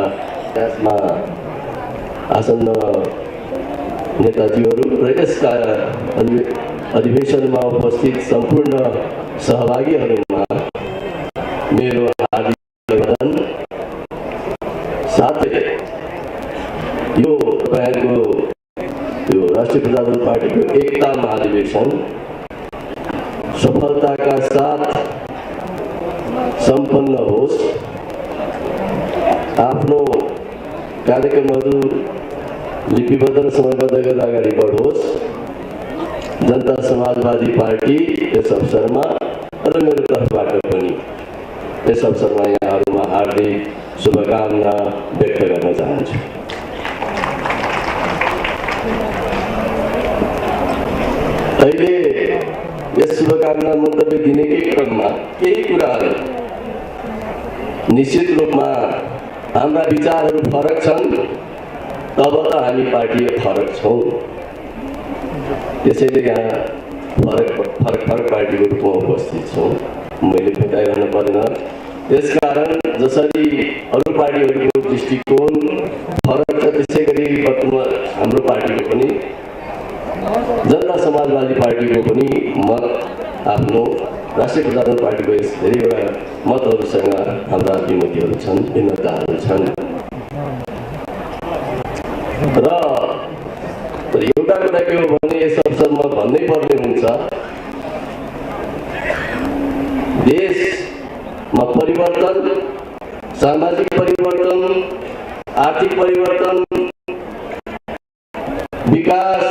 त्यसमा आसन्न नेताजीहरू र यसका अधिवेशनमा उपस्थित सम्पूर्ण सहभागीहरूमा मेरो हार्दिक अभिवादन। साथै यो तपाईँहरूको यो राष्ट्रिय प्रजातन्त्र पार्टीको एकता महाधिवेशन सफलताका साथ सम्पन्न होस्, आफ्नो कार्यक्रमहरू लिपिबद्ध र समयबद्ध गरेर अगाडि बढोस्। जनता समाजवादी पार्टी यस अवसरमा र मेरो तर्फबाट पनि यस अवसरमा यहाँहरूमा हार्दिक शुभकामना व्यक्त गर्न चाहन्छु। अहिले यस शुभकामना मन्तव्य दिनेकै क्रममा केही कुराहरू निश्चित रूपमा हाम्रा विचारहरू फरक छन्, तब त हामी पार्टी फरक छौँ। त्यसैले यहाँ फरक पार्टीको रूपमा उपस्थित छौँ, मैले भेटाइरहनु पर्दैन। त्यसकारण जसरी अरू पार्टीहरूको दृष्टिकोण फरक छ, त्यसै गरी वर्तमान हाम्रो पार्टीको पनि, जनता समाजवादी पार्टीको पनि मत आफ्नो राष्ट्रिय प्रजातन्त्र पार्टीको यस धेरैवटा मतहरूसँग हाम्रा विमतिहरू छन्, भिन्नताहरू छन्। र एउटा कुरा के हो भने यस अवसरमा भन्नै पर्ने हुन्छ, देशमा परिवर्तन, सामाजिक परिवर्तन, आर्थिक परिवर्तन, विकास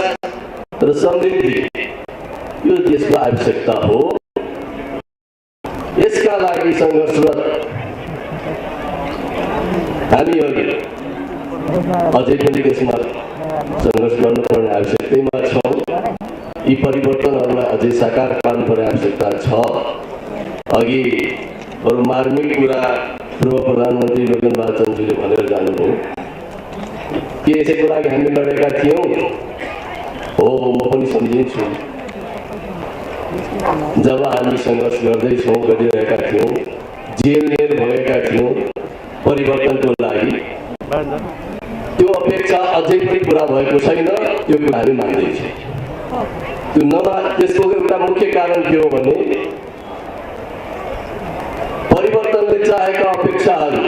र समृद्धि यो देशको आवश्यकता हो। यसका लागि सङ्घर्षरत हामीहरू अझै पनि त्यसमा सङ्घर्ष गर्नुपर्ने आवश्यकतामा छौँ। यी परिवर्तनहरूलाई अझै साकार पार्नुपर्ने आवश्यकता छ। अघि अरू मार्मिक कुरा पूर्व प्रधानमन्त्री लोकेन्द्र चन्द्रले भनेर जानुभयो के यसैको लागि हामी लडेका थियौँ? हो, म पनि सम्झिन्छु। जब हामी सङ्घर्ष गरिरहेका थियौँ, जेल भएका थियौँ परिवर्तनको लागि, त्यो अपेक्षा अझै पनि पुरा भएको छैन। त्यो कुरा हामी मान्दैछौँ। त्यसको एउटा मुख्य कारण के हो भने परिवर्तनले चाहेका अपेक्षाहरू,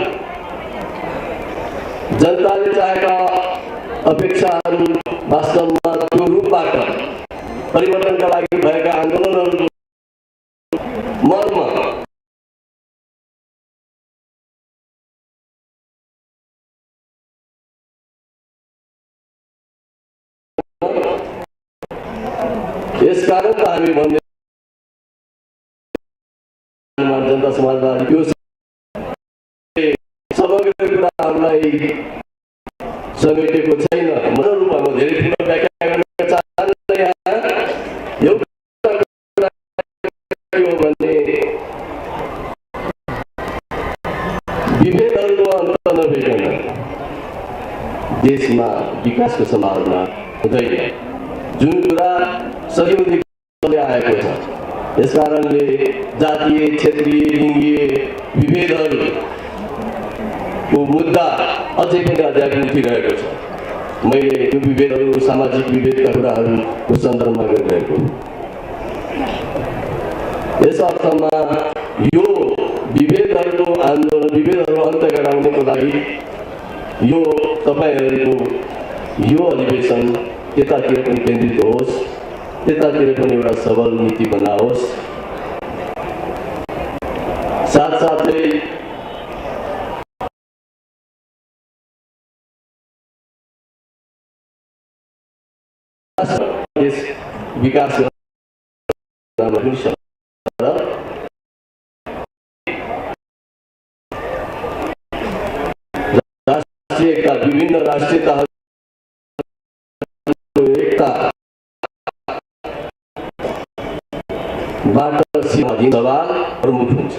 जनताले चाहेका अपेक्षाहरू वास्तवमा त्यो रूपबाट परिवर्तनका लागि भएका आन्दोलनहरूको मर्म यसकारण त हामी भन्ने जनता समाजवादी यो समग्र कुराहरूलाई समेटेको छैन। मेरो रूपमा धेरै ठुलो व्याख्या गर्न चाहन्न। एउटा के हो भने विभेदहरूको अन्त नभइकन देशमा विकासको सम्भावना हुँदैन, जुन कुरा सदियौँदेखि आएको छ। यसकारणले जातीय, क्षेत्रीय, लिङ्गीय विभेदहरूको मुद्दा अझै पनि अध्यापन उठिरहेको छ। मैले यो विभेदहरू, सामाजिक विभेदका कुराहरूको सन्दर्भमा गरिरहेको हुँ। यस अर्थमा यो विभेदहरूको आन्दोलन, विभेदहरू अन्त्य गराउनको लागि यो तपाईँहरूको यो अधिवेशन त्यतातिर पनि केन्द्रित होस्, त्यतातिर पनि एउटा सबल नीति बनाओस्। साथसाथै देश विकास राष्ट्रिय एकता, विभिन्न राष्ट्रियताहरू सवाल प्रमुख हुन्छ।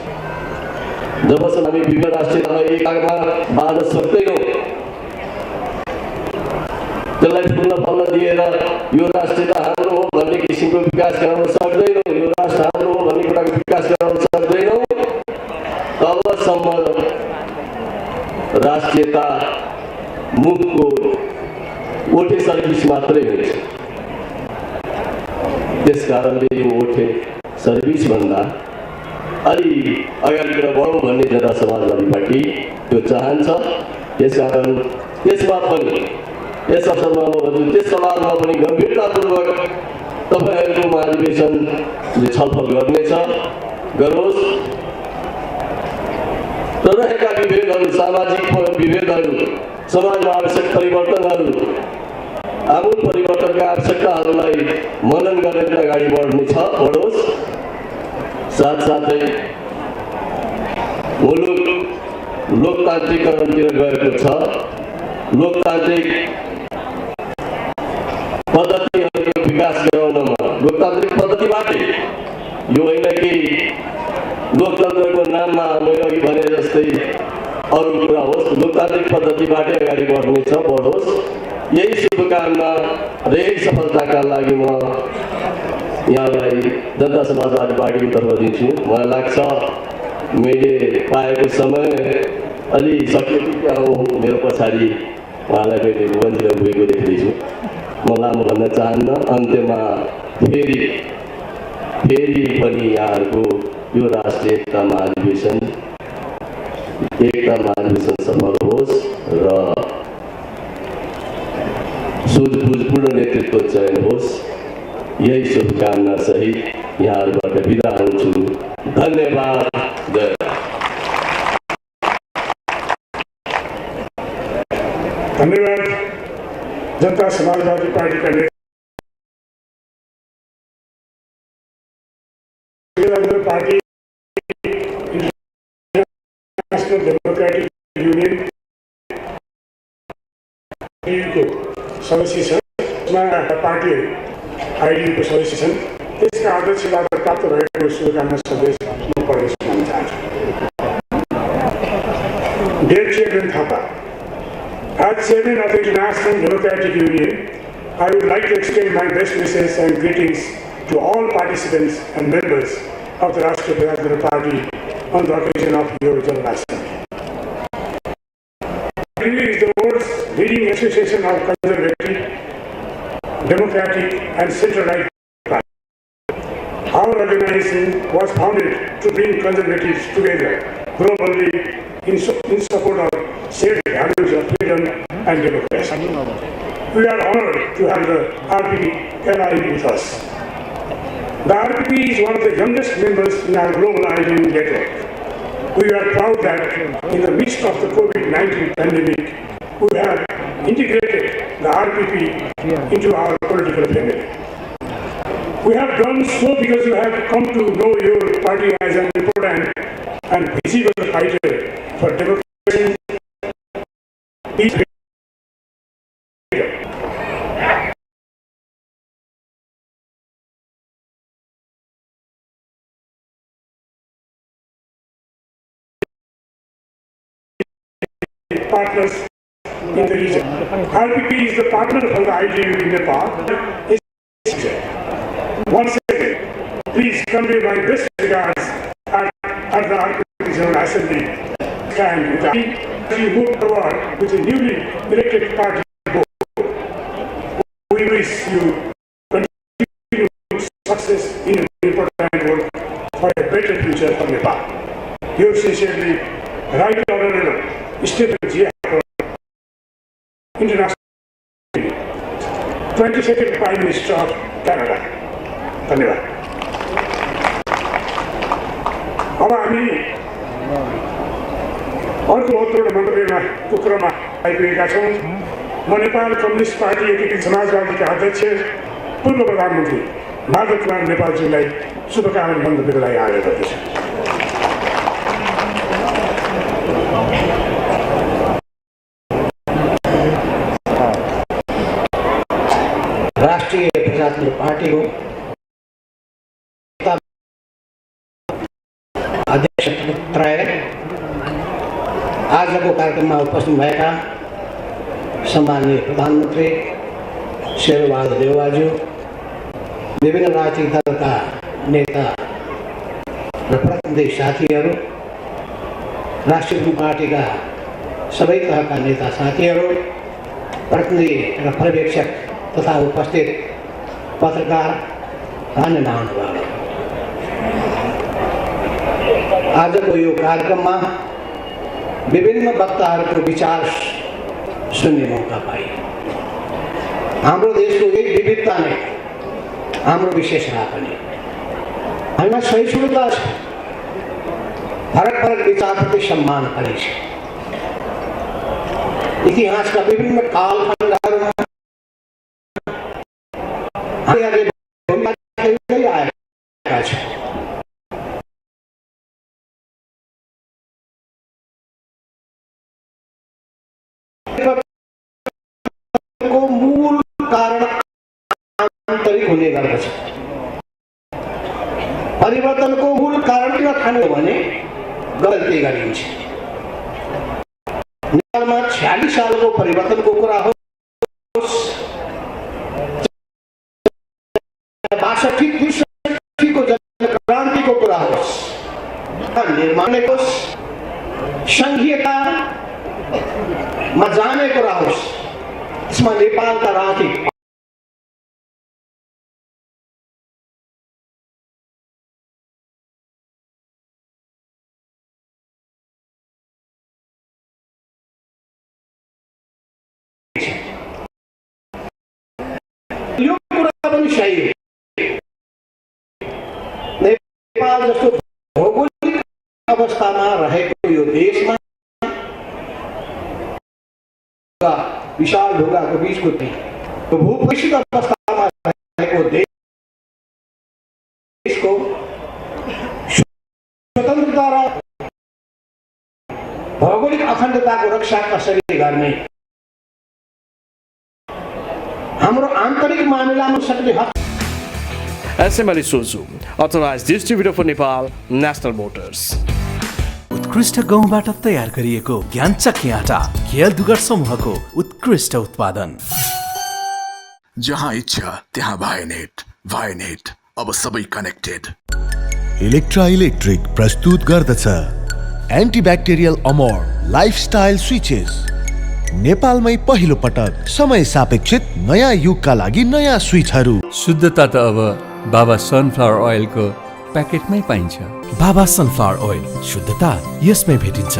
जबसम्म हामी विभिन्न राष्ट्रियतालाई एकतामा बाँध्न सक्दैनौँ, त्यसलाई पूर्ण फल्न दिएर यो राष्ट्रियता हाम्रो हो भन्ने किसिमको विकास गराउन सक्दैनौँ, यो राष्ट्र हाम्रो हो भन्ने कुराको विकास गराउन सक्दैनौँ, तबसम्म राष्ट्रियता मुखको ओठे सर्भिस मात्रै हुन्छ। त्यसकारणले यो ओठे सर्भिस भन्दा अलि अगाडितिर बढौँ भन्ने जनता समाजवादी पार्टी त्यो चाहन्छ। यसकारण त्यसमा पनि यस अवसरमा म भन्छु, त्यस सवालमा पनि गम्भीरतापूर्वक तपाईँहरूको महाधिवेशनले छलफल गर्नेछ, गरोस् र रहेका विभेदहरू, सामाजिक विभेदहरू, समाजमा आवश्यक परिवर्तनहरू, आमूल परिवर्तनका आवश्यकताहरूलाई मनन गरेर अगाडि बढोस्। साथसाथै मुलुक लोकतान्त्रिकरणतिर गएको छ। लोकतान्त्रिक पद्धतिहरूको विकास गराउनमा, लोकतान्त्रिक पद्धतिबाटै, यो होइन कि लोकतन्त्रको नाममा मैले अघि भने जस्तै अरू कुरा होस्, लोकतान्त्रिक पद्धतिबाटै अगाडि बढोस्। यही शुभकामना र यही सफलताका लागि म यहाँलाई जनता समाजवादी पार्टीको तर्फ दिन्छु। मलाई लाग्छ मैले पाएको समय अलि सक्यो कि क्या हो, मेरो पछाडि उहाँलाई मैले भुवनतिर गएको देख्दैछु। म लामो भन्न चाहन्न। अन्त्यमा फेरि पनि यहाँहरूको यो राष्ट्रिय एकता महाधिवेशन सफल होस् र सूझबुझपूर्ण नेतृत्व चयन होस्। यही शुभकामना सहित यहाँहरूबाट बिदा हुन्छु। धन्यवाद। जय। धन्यवाद। जनता समाजवादी पार्टी का Conservative Party, National Democratic Union को सदस्य छन्, पार्टी आइडिएको सदस्य छन्। त्यसका अध्यक्षबाट प्राप्त भएको शुभकामना सन्देश म प्रवेश गर्न चाहन्छु। Dear Chairman Thapa, as Chairman of the International Democratic Union, I would like to extend my best wishes and greetings to all participants and members of the Rashtriya Prajasthantara Party on the occasion of your Janmashtami. RPP is the world's leading association of conservative, democratic and centre-right parties. Our organization was founded to bring conservatives together globally in support of shared values of freedom and democracy. We are honored to have the RPP allied with us. The RPP is one of the youngest members in our global IDU network. We are proud that in the midst of the COVID-19 pandemic, we have integrated the RPP into our political family. We have done so because you have come to know your party as an important and visible fighter for democracy, peace, partners in the region. RPP is the partner for the IDU in Nepal. Once again, please convey my best regards at the RPP General Assembly. And we move forward with a newly elected party board. We wish you continued success in your important work for a better future for Nepal. Yours sincerely, Right Honorable Stephen G. International 22nd Prime Minister of Canada. धन्यवाद। अब हामी अर्को महत्त्वपूर्ण मन्तव्यमा कुक्रममा आइपुगेका छौँ। म Nepal communist party एकीकृत समाजवादीका अध्यक्ष पूर्व प्रधानमन्त्री माधव कुमार नेपालजीलाई शुभकामना मन्तव्यको लागि आग्रह गर्दछु। राष्ट्रिय प्रजातन्त्र पार्टीको अध्यक्ष त्रय, आजको कार्यक्रममा उपस्थित भएका सम्माननीय प्रधानमन्त्री शेरबहादुर देउवाज्यू, विभिन्न राजनीतिक दलका नेता र प्रतिनिधि साथीहरू, राष्ट्रिय पार्टीका सबै तहका नेता साथीहरू, प्रतिनिधि र पर्यवेक्षक तथा उपस्थित पत्रकार अन्य महानुभावहरू, आजको यो कार्यक्रममा विभिन्न वक्ताहरूको विचार सुन्ने मौका पाए। हाम्रो देशको एक विविधता नै हाम्रो विशेषता पनि। हामीमा सहिष्णुता छ, फरक फरक विचारप्रति सम्मान पनि छ। इतिहासका विभिन्न कालखण्डहरूमा हामीहरूले भूमिका आएका छौँ। को मूल कारण आन्तरिक हुने गर्दछ। परिवर्तनको मूल कारण किन ठान्यो भने गल्ती गरिन्छ। नेपालमा 46 सालको परिवर्तनको कुरा होस्, 62 को जनक्रान्तिको कुरा होस्, निर्माणको संघीयतामा जाने कुरा होस्, त्यसमा नेपालका राजनीतिक यो कुरा पनि सही हो। नेपाल जस्तो भौगोलिक अवस्थामा रहेको यो देशमा विशाल ढोकाको बीचको भूपरिष्ठ अवस्थामा रहेको देशको अखण्डताको रक्षा कसरी गर्ने, हाम्रो आन्तरिक मामिलामा सक्ने हक। SML soju authorised distributor for Nepal National Motors. उत्कृष्ट गहुँबाट तयार गरिएको ज्ञानचक्की आटा केएल दुगर समूहको उत्कृष्ट उत्पादन। जहाँ इच्छा त्यहाँ भाइनेट अब सबै कनेक्टेड। इलेक्ट्रा इलेक्ट्रिक प्रस्तुत गर्दछ एन्टिब्याक्टेरियल अमोर लाइफस्टाइल स्विचेस। नेपालमै पहिलो पटक समय सापेक्षित नयाँ युगका लागि नयाँ स्विचहरू। शुद्धता त अब बाबा सनफ्लावर ओइलको प्याकेटमै पाइन्छ। बाबा सनफ्लावर ओइल, शुद्धता यसमै भेटिन्छ।